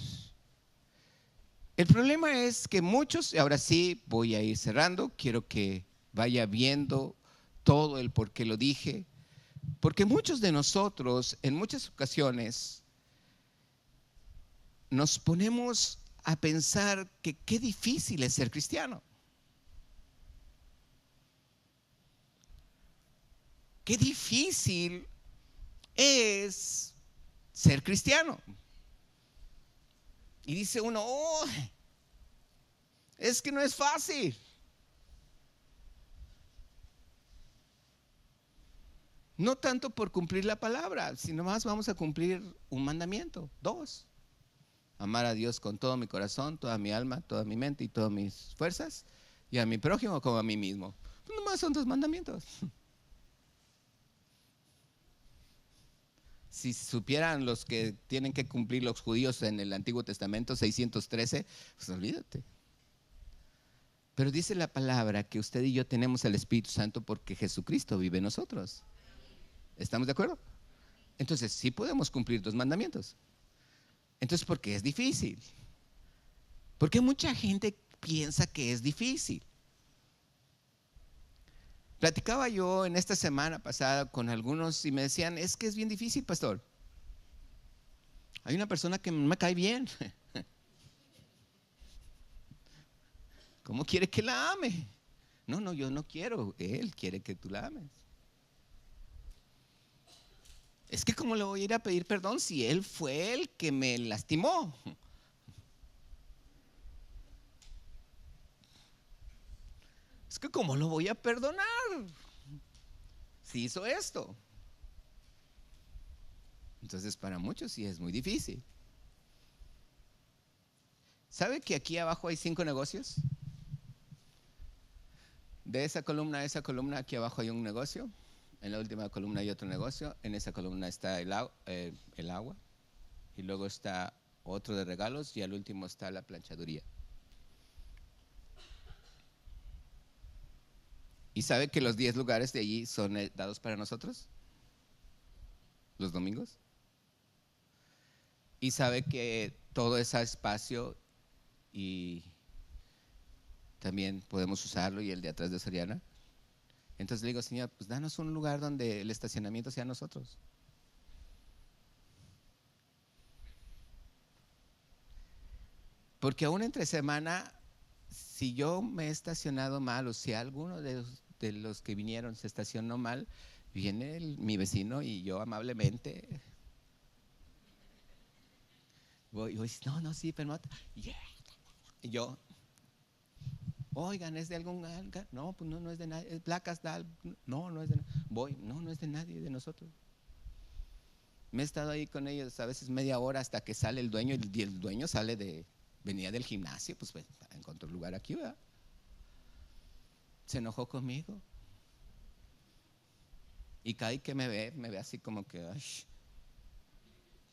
El problema es que muchos, y ahora sí voy a ir cerrando, quiero que vaya viendo todo el por qué lo dije, porque muchos de nosotros en muchas ocasiones nos ponemos a pensar que qué difícil es ser cristiano. Qué difícil es ser cristiano. Y dice uno, oh, es que no es fácil. No tanto por cumplir la palabra, sino más vamos a cumplir un mandamiento, 2. Amar a Dios con todo mi corazón, toda mi alma, toda mi mente y todas mis fuerzas, y a mi prójimo como a mí mismo. Pues nomás son 2 mandamientos. Si supieran los que tienen que cumplir los judíos en el Antiguo Testamento, 613, pues olvídate. Pero dice la palabra que usted y yo tenemos el Espíritu Santo porque Jesucristo vive en nosotros. ¿Estamos de acuerdo? Entonces sí podemos cumplir 2 mandamientos. Entonces, ¿por qué es difícil? Porque mucha gente piensa que es difícil. Platicaba yo en esta semana pasada con algunos y me decían, es que es bien difícil, pastor. Hay una persona que no me cae bien. ¿Cómo quiere que la ame? No, yo no quiero. Él quiere que tú la ames. Es que ¿cómo le voy a ir a pedir perdón si él fue el que me lastimó? Es que ¿cómo lo voy a perdonar si hizo esto? Entonces para muchos sí es muy difícil. ¿Sabe que aquí abajo hay 5 negocios? De esa columna a esa columna, aquí abajo hay un negocio. En la última columna hay otro negocio. En esa columna está el agua. Y luego está otro de regalos. Y al último está la planchaduría. ¿Y sabe que los 10 lugares de allí son dados para nosotros? Los domingos. ¿Y sabe que todo ese espacio y también podemos usarlo y el de atrás de Soriana? Entonces le digo, Señor, pues danos un lugar donde el estacionamiento sea nosotros. Porque aún entre semana, si yo me he estacionado mal o si alguno de los que vinieron se estacionó mal, viene mi vecino y yo amablemente voy no, sí, pero yeah. Y yo, oigan, ¿es de algún? No, pues no es de nadie. Placas, tal. No es de nadie. Voy, no es de nadie, de nosotros. Me he estado ahí con ellos a veces media hora hasta que sale el dueño y el dueño venía del gimnasio, pues encontró lugar aquí, ¿verdad? Se enojó conmigo. Y cada vez que me ve así como que, ay,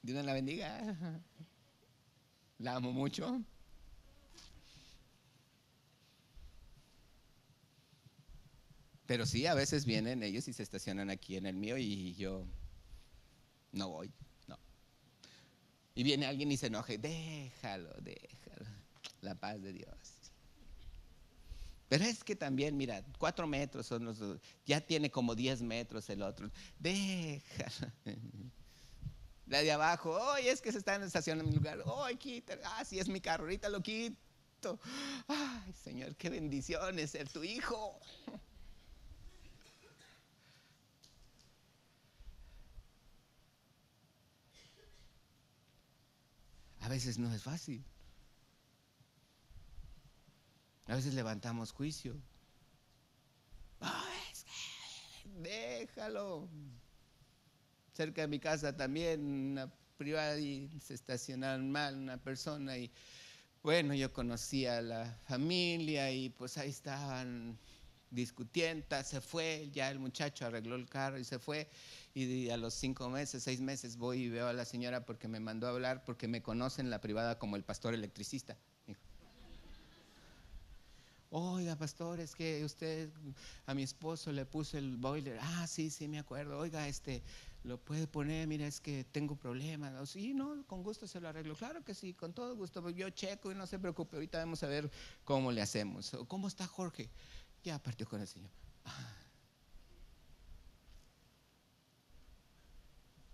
Dios la bendiga. La amo mucho. Pero sí, a veces vienen ellos y se estacionan aquí en el mío y yo no voy, no. Y viene alguien y se enoja, déjalo. La paz de Dios. Pero es que también, mira, 4 metros son los dos, ya tiene como 10 metros el otro. Déjalo. La de abajo, oye, es que se está en estación en mi lugar. Oye, quita, sí es mi carro, ahorita lo quito. Ay, Señor, qué bendición es ser tu hijo. A veces no es fácil. A veces levantamos juicio. Es que déjalo. Cerca de mi casa también, una privada, y se estacionaron mal una persona. Y bueno, yo conocía a la familia y pues ahí estaban discutiendo. Se fue, ya el muchacho arregló el carro y se fue. Y a los 5 meses, 6 meses voy y veo a la señora porque me mandó a hablar, porque me conocen en la privada como el pastor electricista. Oiga, pastor, es que usted a mi esposo le puso el boiler. Sí, me acuerdo. Oiga, lo puede poner, mira, es que tengo problemas. Sí, no, con gusto se lo arreglo. Claro que sí, con todo gusto. Yo checo y no se preocupe. Ahorita vamos a ver cómo le hacemos. ¿Cómo está Jorge? Ya partió con el Señor.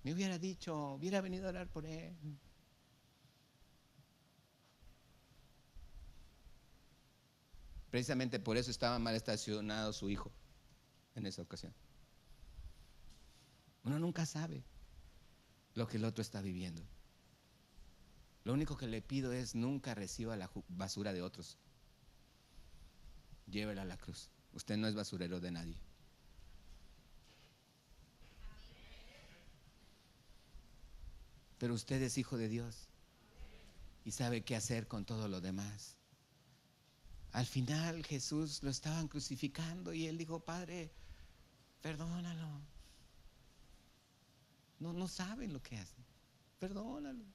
Me hubiera dicho, hubiera venido a orar por él. Precisamente por eso estaba mal estacionado su hijo en esa ocasión. Uno nunca sabe lo que el otro está viviendo. Lo único que le pido es nunca reciba la basura de otros. Llévela a la cruz. Usted no es basurero de nadie. Pero usted es hijo de Dios y sabe qué hacer con todo lo demás. Al final Jesús lo estaban crucificando y él dijo, Padre, perdónalo. No saben lo que hacen. Perdónalos.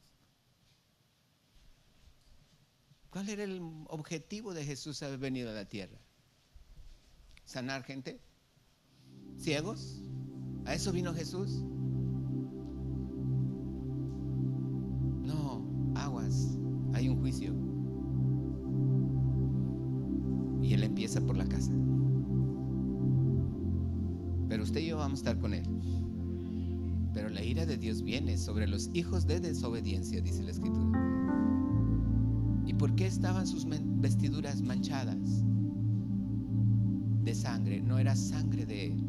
¿Cuál era el objetivo de Jesús haber venido a la tierra? ¿Sanar gente? ¿Ciegos? ¿A eso vino Jesús? No, aguas, hay un juicio. Y Él empieza por la casa. Pero usted y yo vamos a estar con Él. Pero la ira de Dios viene sobre los hijos de desobediencia, dice la Escritura. ¿Y por qué estaban sus vestiduras manchadas de sangre? No era sangre de Él.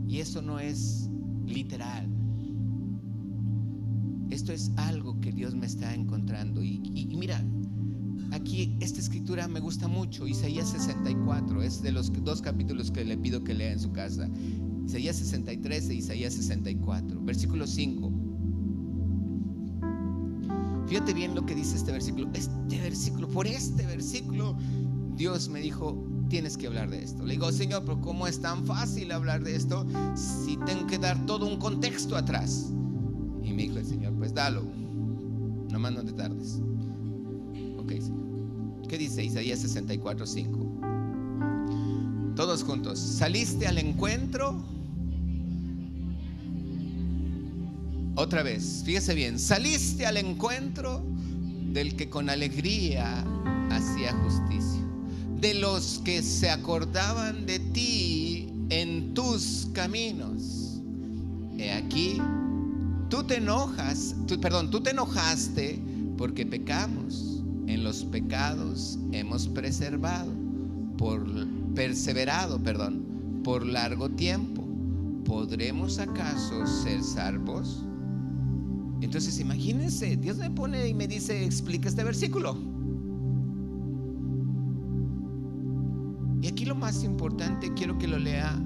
Y eso no es literal. Esto es algo que Dios me está encontrando. Y mira, aquí esta escritura me gusta mucho. Isaías 64 es de los 2 capítulos que le pido que lea en su casa. Isaías 63 e Isaías 64, versículo 5. Fíjate bien lo que dice este versículo. Por este versículo Dios me dijo, tienes que hablar de esto. Le digo, Señor, pero ¿cómo es tan fácil hablar de esto si tengo que dar todo un contexto atrás? Y me dijo el Señor, pues dalo, nomás no te tardes. Ok, Señor. ¿Qué dice Isaías 64, 5? Todos juntos. Saliste al encuentro. Otra vez, fíjese bien. Saliste al encuentro del que con alegría hacía justicia, de los que se acordaban de ti en tus caminos. He aquí, tú te enojaste porque pecamos. En los pecados hemos perseverado por largo tiempo. ¿Podremos acaso ser salvos? Entonces imagínense, Dios me pone y me dice, explica este versículo. Y aquí lo más importante, quiero que lo lea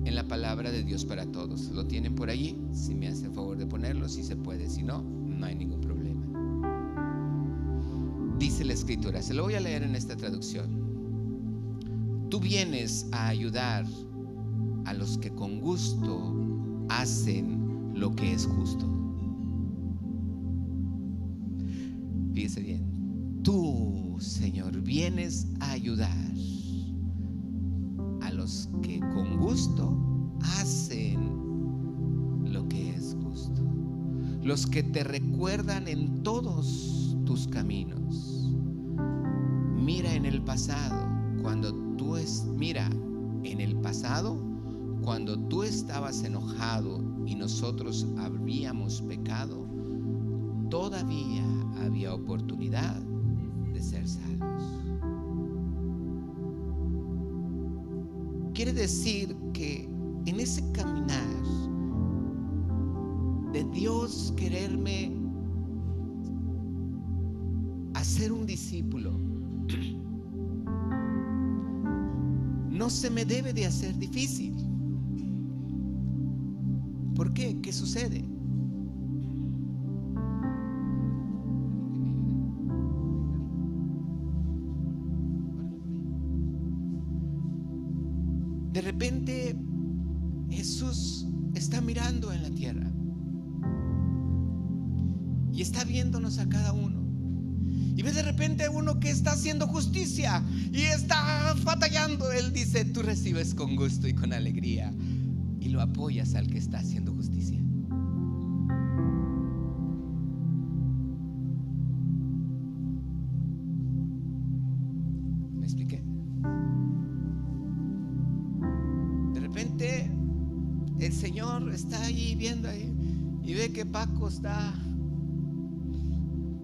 en la palabra de Dios para todos. ¿Lo tienen por allí? Si me hace el favor de ponerlo, si se puede. Si no, no hay ningún problema. Dice la escritura, se lo voy a leer en esta traducción. Tú vienes a ayudar a los que con gusto hacen lo que es justo. Fíjese bien, tú, Señor, vienes a ayudar a los que con gusto hacen lo que es justo, los que te recuerdan en todos tus caminos. Mira en el pasado, cuando tú estabas enojado y nosotros habíamos pecado, todavía había oportunidad de ser salvos. Quiere decir que en ese caminar de Dios quererme hacer un discípulo, no se me debe de hacer difícil. ¿Por qué? ¿Qué sucede? De repente Jesús está mirando en la tierra y está viéndonos a cada uno. Y ve de repente uno que está haciendo justicia y está batallando. Él dice: tú recibes con gusto y con alegría, y lo apoyas al que está haciendo justicia. ¿Me expliqué? De repente el Señor está ahí viendo ahí y ve que Paco está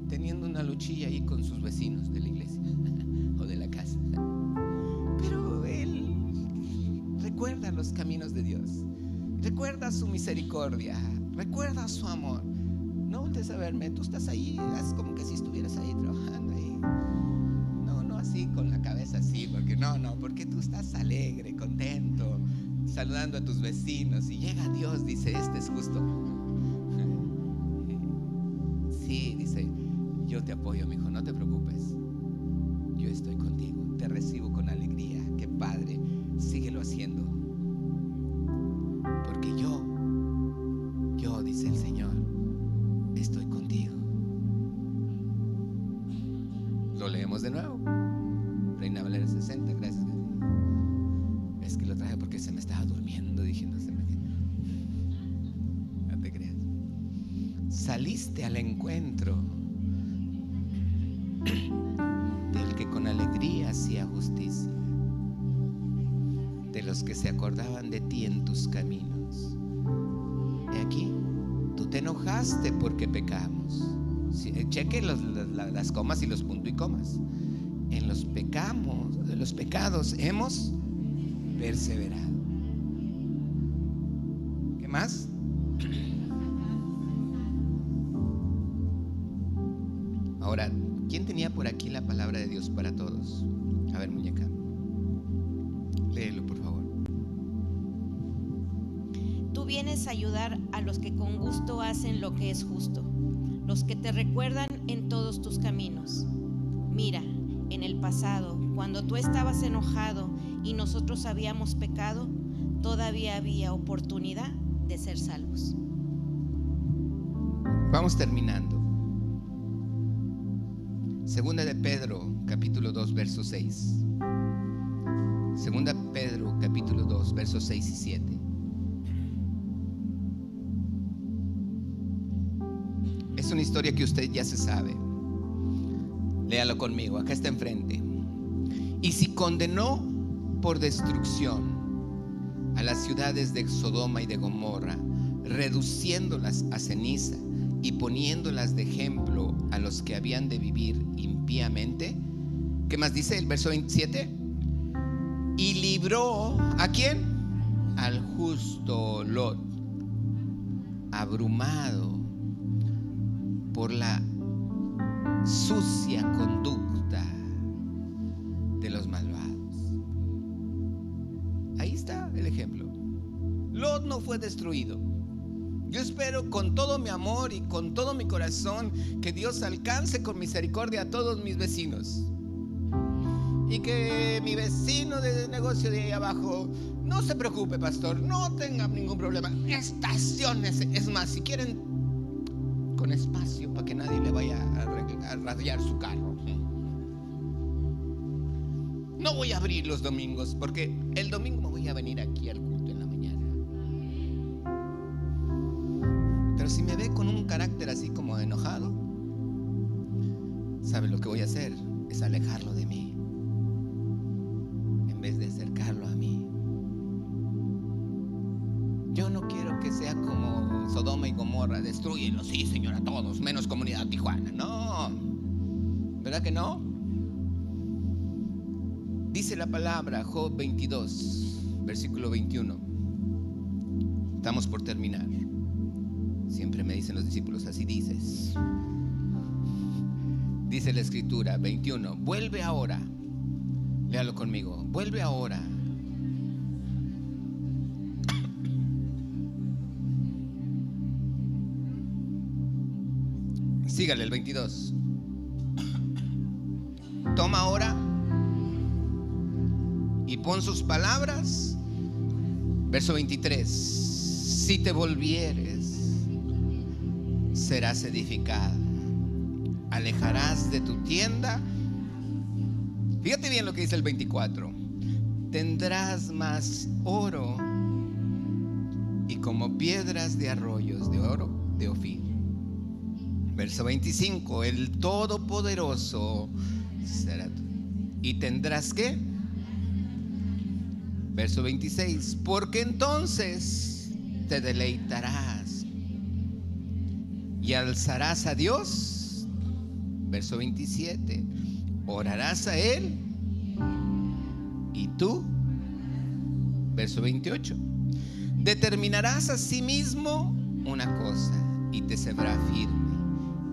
teniendo una luchilla ahí con sus vecinos de la iglesia o de la casa, pero él recuerda los caminos de Dios, recuerda su misericordia, recuerda su amor. No voltees a verme, tú estás ahí, haz como que si estuvieras ahí trabajando ahí. No así con la cabeza así, porque porque tú estás alegre, contento, saludando a tus vecinos, y llega Dios, dice: este es justo. Sí, dice: yo te apoyo, mi hijo, no te preocupes. Yo estoy contigo, te recibo con alegría. Qué padre, síguelo haciendo. Porque yo, dice el Señor, estoy contigo. Lo leemos de nuevo. Reina Valera 60, gracias. Es que lo traje porque se me estaba durmiendo, dije, no te creas. Saliste al encuentro del que con alegría hacía justicia, de los que se acordaban de ti en tus caminos. Y aquí tú te enojaste porque pecamos. Cheque las comas y los puntos y comas. En los pecados hemos perseverado. ¿Qué más? Ahora, ¿quién tenía por aquí la palabra de Dios para todos? A ver, muñeca, léelo, por favor. Tú vienes a ayudar a los que con gusto hacen lo que es justo, los que te recuerdan en todos tus caminos. Mira, en el pasado, cuando tú estabas enojado y nosotros habíamos pecado, todavía había oportunidad de ser salvos. Vamos terminando. Segunda de Pedro, capítulo 2, verso 6. Segunda Pedro, capítulo 2, versos 6 y 7. Es una historia que usted ya se sabe. Léalo conmigo, acá está enfrente. Y si condenó por destrucción a las ciudades de Sodoma y de Gomorra, reduciéndolas a ceniza y poniéndolas de ejemplo a los que habían de vivir impíamente. ¿Qué más dice el verso 27? Y libró ¿a quién? Al justo Lot, abrumado por la sucia conducta de los malvados. Ahí está el ejemplo. Lot no fue destruido. Yo espero con todo mi amor y con todo mi corazón que Dios alcance con misericordia a todos mis vecinos, y que mi vecino de negocio de ahí abajo no se preocupe, pastor, no tenga ningún problema. Estaciones, es más, si quieren, con espacio para que nadie le vaya a radiar su carro. No voy a abrir los domingos, porque el domingo me voy a venir aquí al culto en la mañana. Pero si me ve con un carácter así como enojado, ¿sabe lo que voy a hacer? Es alejarlo de mí en vez de acercarlo a mí. Gomorra, destrúyelos, sí, Señor, a todos, menos Comunidad Tijuana. No, ¿verdad que no? Dice la palabra, Job 22, versículo 21. Estamos por terminar. Siempre me dicen los discípulos, así dices. Dice la escritura 21, vuelve ahora. Léalo conmigo, vuelve ahora. Sígale el 22. Toma ahora y pon sus palabras. Verso 23. Si te volvieres, serás edificada. Alejarás de tu tienda. Fíjate bien lo que dice el 24. Tendrás más oro y como piedras de arroyos de oro de Ofir. Verso 25. El Todopoderoso será tú. ¿Y tendrás qué? Verso 26. Porque entonces te deleitarás y alzarás a Dios. Verso 27. Orarás a Él y tú. Verso 28. Determinarás a sí mismo una cosa y te será firme,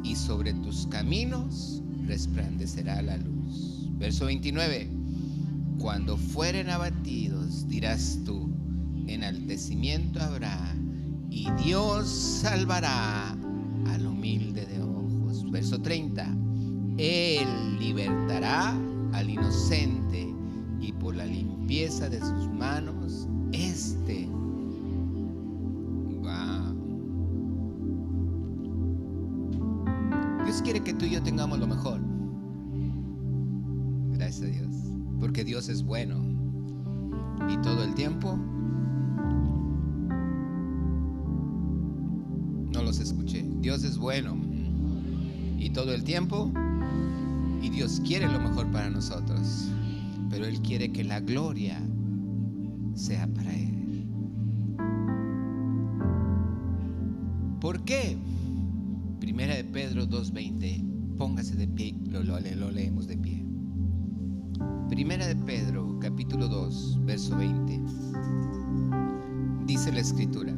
y sobre tus caminos resplandecerá la luz. Verso 29. Cuando fueren abatidos, dirás tú, enaltecimiento habrá, y Dios salvará al humilde de ojos. Verso 30. Él libertará al inocente, y por la limpieza de sus manos, Dios quiere que tú y yo tengamos lo mejor. Gracias a Dios, porque Dios es bueno y todo el tiempo. No los escuché. Dios es bueno y todo el tiempo, y Dios quiere lo mejor para nosotros, pero Él quiere que la gloria sea para Él. ¿Por qué? Primera de Pedro 2:20. Póngase de pie, lo leemos de pie. Primera de Pedro, capítulo 2, verso 20. Dice la escritura.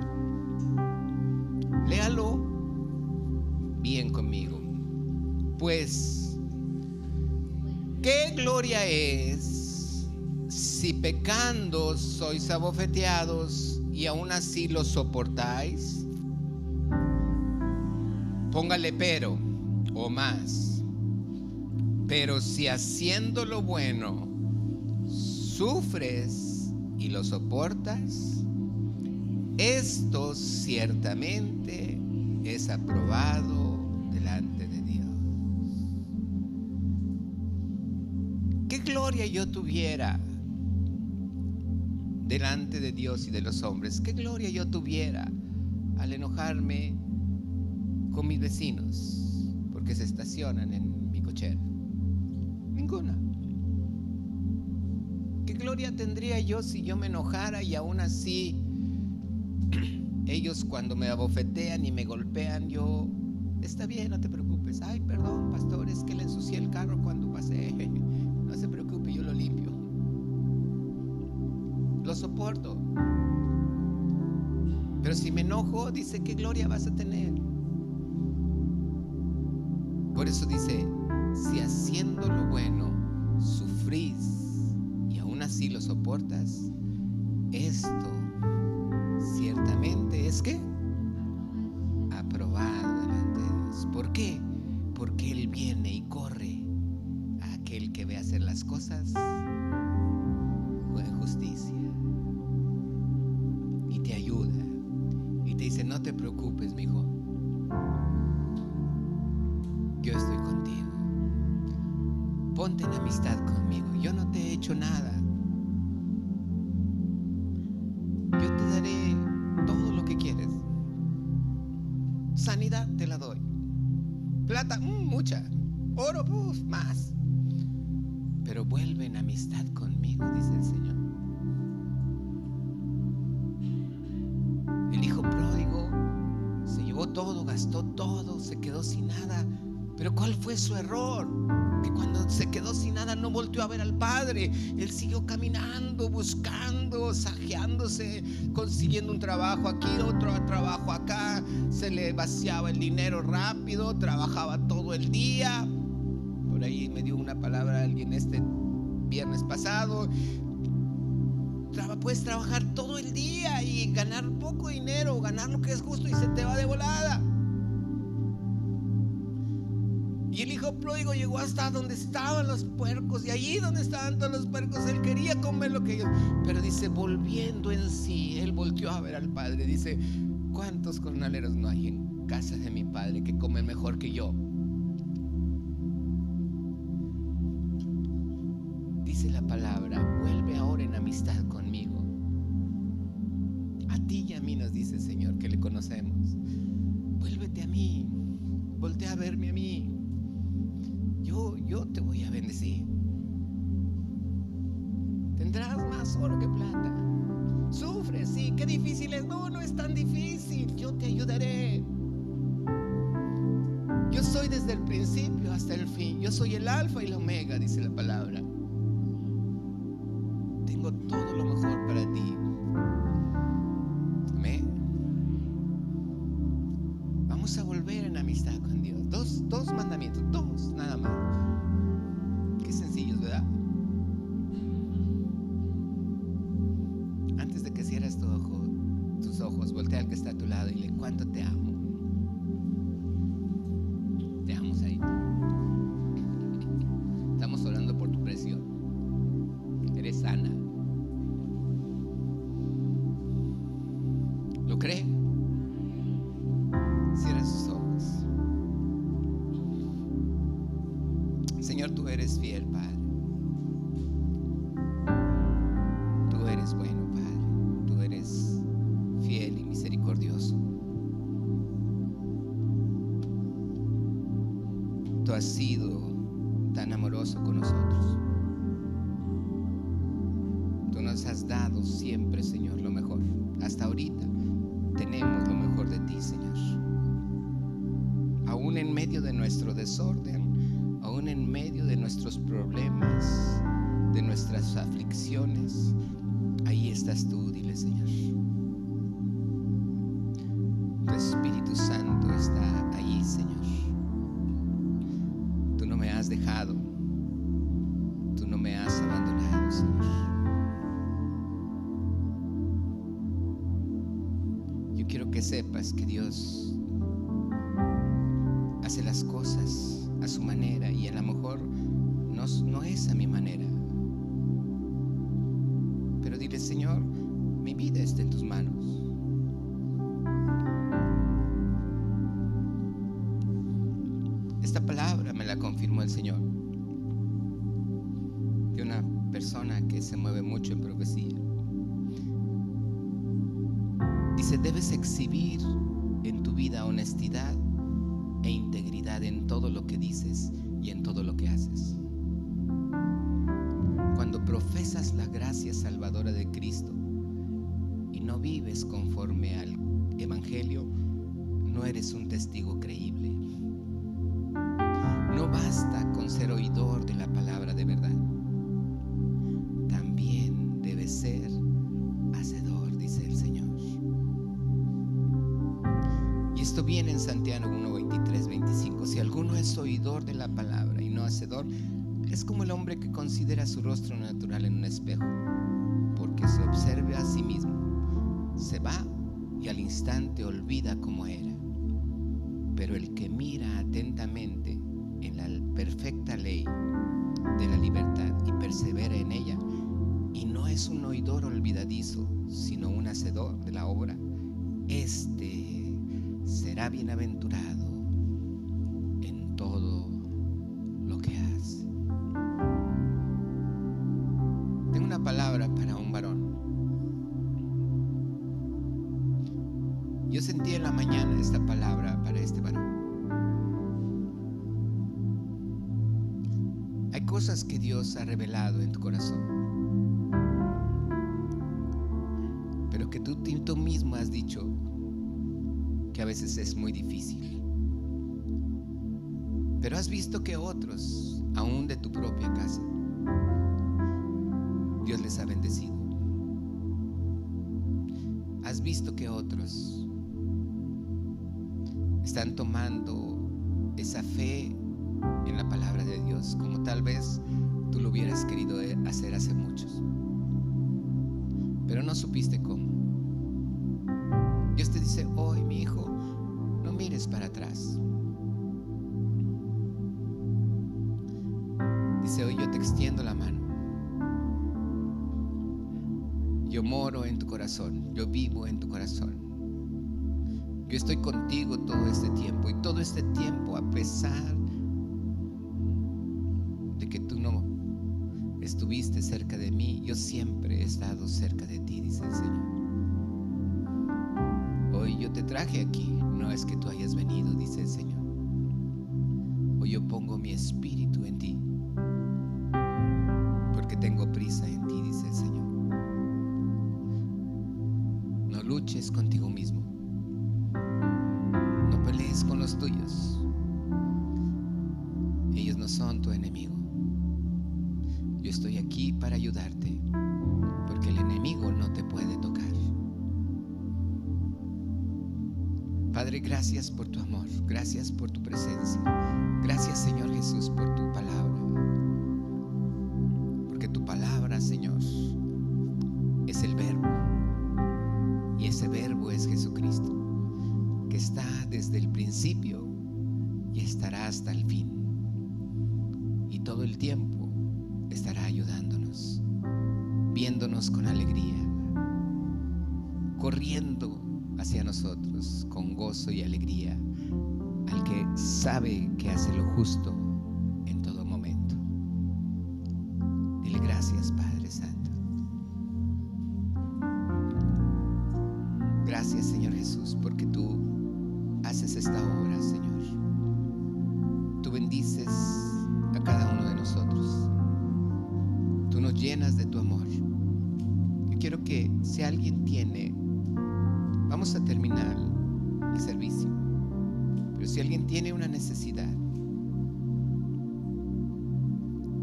Léalo bien conmigo. Pues, ¿qué gloria es si pecando sois abofeteados y aún así lo soportáis? Póngale pero o más. Pero si haciendo lo bueno sufres y lo soportas, esto ciertamente es aprobado delante de Dios. ¿Qué gloria yo tuviera delante de Dios y de los hombres? ¿Qué gloria yo tuviera al enojarme con mis vecinos porque se estacionan en mi cochera? Ninguna. ¿Qué gloria tendría yo si yo me enojara y aún así ellos, cuando me abofetean y me golpean, yo, está bien, no te preocupes, ay, perdón, pastor, es que le ensucié el carro cuando pasé, no se preocupe, yo lo limpio, lo soporto? Pero si me enojo, dice, ¿qué gloria vas a tener? Por eso dice, si haciendo lo bueno sufrís y aún así lo soportas, esto ciertamente es que aprobado delante de Dios. ¿Por qué? Porque Él viene y corre a aquel que ve hacer las cosas con justicia y te ayuda y te dice, no te preocupes, mi hijo, yo estoy contigo. Ponte en amistad conmigo. Yo no te he hecho nada. Yo te daré todo lo que quieres. Sanidad te la doy. Plata, mucha. Oro, más. Pero vuelve en amistad conmigo, dice el Señor. El hijo pródigo se llevó todo gastó todo, se quedó sin nada. Pero ¿cuál fue su error? Que cuando se quedó sin nada no volteó a ver al Padre. Él siguió caminando, buscando, sajeándose, consiguiendo un trabajo aquí, otro trabajo acá. Se le vaciaba el dinero rápido, trabajaba todo el día. Por ahí me dio una palabra alguien este viernes pasado. Puedes trabajar todo el día y ganar poco dinero, ganar lo que es justo, y se te va de volada. Y el hijo pródigo llegó hasta donde estaban los puercos, y allí donde estaban todos los puercos él quería comer lo que ellos. Pero dice, volviendo en sí, él volteó a ver al Padre. Dice, ¿cuántos jornaleros no hay en casa de mi Padre que comen mejor que yo? Dice la palabra, vuelve ahora en amistad conmigo. A ti y a mí nos dice el Señor, que le conocemos. Vuélvete a mí, voltea a verme a mí. Yo te voy a bendecir. Tendrás más oro que plata. Sufres, sí, qué difícil es. No, no es tan difícil. Yo te ayudaré. Yo soy desde el principio hasta el fin. Yo soy el alfa y la omega, dice la palabra. Tengo todo lo mejor para ti. Amén. Vamos a volver en amistad con Dios. Dos mandamientos, dos nada más. Qué sencillos, ¿verdad? Antes de que cierres tus ojos, voltea al que está a tu lado y dile, ¿cuánto te amo? Te amo, Sarita. Estamos orando por tu presión. Eres sana. ¿Lo cree? Cierra sus ojos. Señor, tú eres fiel, Padre. Tú eres bueno, Padre. Tú eres fiel y misericordioso. Tú has sido tan amoroso con nosotros. Tú nos has dado siempre, Señor, lo mejor. Hasta ahorita tenemos lo mejor de ti, Señor. Aún en medio de nuestro desorden, aún en medio de nuestros problemas, de nuestras aflicciones, ahí estás tú, dile, Señor. Tu Espíritu Santo está ahí, Señor. Tú no me has dejado, tú no me has abandonado, Señor. Yo quiero que sepas que Dios hace las cosas a su manera, y a lo mejor no es a mi manera. Pero dile, Señor, mi vida está en tus manos. Esta palabra me la confirmó el Señor, de una persona que se mueve mucho en profecía. Dice, debes exhibir en tu vida honestidad e integridad en todo lo que dices y en todo lo que haces. Cuando profesas la gracia salvadora de Cristo y no vives conforme al Evangelio, no eres un testigo creíble. No basta con ser oidor de la palabra de verdad. También debes ser hacedor, dice el Señor. Y esto viene en Santiago 1:23-25. Si alguno es oidor de la palabra y no hacedor, es como el hombre que considera su rostro natural en un espejo, porque se observa a sí mismo, se va y al instante olvida cómo era. Pero el que mira atentamente en la perfecta ley de la libertad y persevera en ella, y no es un oidor olvidadizo, sino un hacedor de la obra, este será bienaventurado en todo lo que hace. Tengo una palabra para un varón. Yo sentí en la mañana esta palabra para este varón. Hay cosas que Dios ha revelado en tu corazón, pero que tú mismo has dicho que que a veces es muy difícil. Pero has visto que otros, aún de tu propia casa, Dios les ha bendecido. Has visto que otros están tomando esa fe en la palabra de Dios, como tal vez tú lo hubieras querido hacer hace muchos, pero no supiste cómo. Dios te dice hoy, mi hijo, no mires para atrás. Dice, hoy yo te extiendo la mano. Yo moro en tu corazón, yo vivo en tu corazón. Yo estoy contigo todo este tiempo, y todo este tiempo, a pesar de que tú no estuviste cerca de mí, yo siempre he estado cerca de ti, dice el Señor. Hoy yo te traje aquí, no es que tú hayas venido, dice el Señor. Hoy yo pongo mi espíritu en ti, porque tengo prisa en ti, dice el Señor. No luches contigo mismo, no pelees con los tuyos. Ellos no son tu enemigo. Yo estoy aquí para ayudarte, porque el enemigo no te puede tocar. Padre, gracias por tu amor, gracias por tu presencia. Gracias, Señor Jesús, por tu palabra, porque tu palabra, Señor, es el verbo, y ese verbo es Jesucristo, que está desde el principio y estará hasta el fin, y todo el tiempo estará ayudándonos, viéndonos con alegría, corriendo hacia nosotros con gozo y alegría, al que sabe que hace lo justo en todo momento. Dile gracias, Padre Santo. Gracias, Señor Jesús, porque tú haces esta obra, Señor. Tú bendices a cada uno de nosotros. Tú nos llenas de tu amor. Yo quiero que si alguien tiene, vamos a terminar el servicio, pero si alguien tiene una necesidad,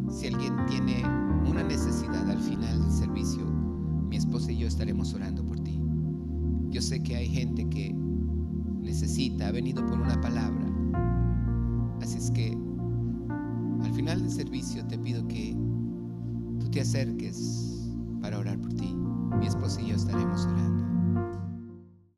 si alguien tiene una necesidad al final del servicio, mi esposa y yo estaremos orando por ti. Yo sé que hay gente que necesita, ha venido por una palabra, así es que al final del servicio te pido que tú te acerques para orar por ti. Mi esposa y yo estaremos orando.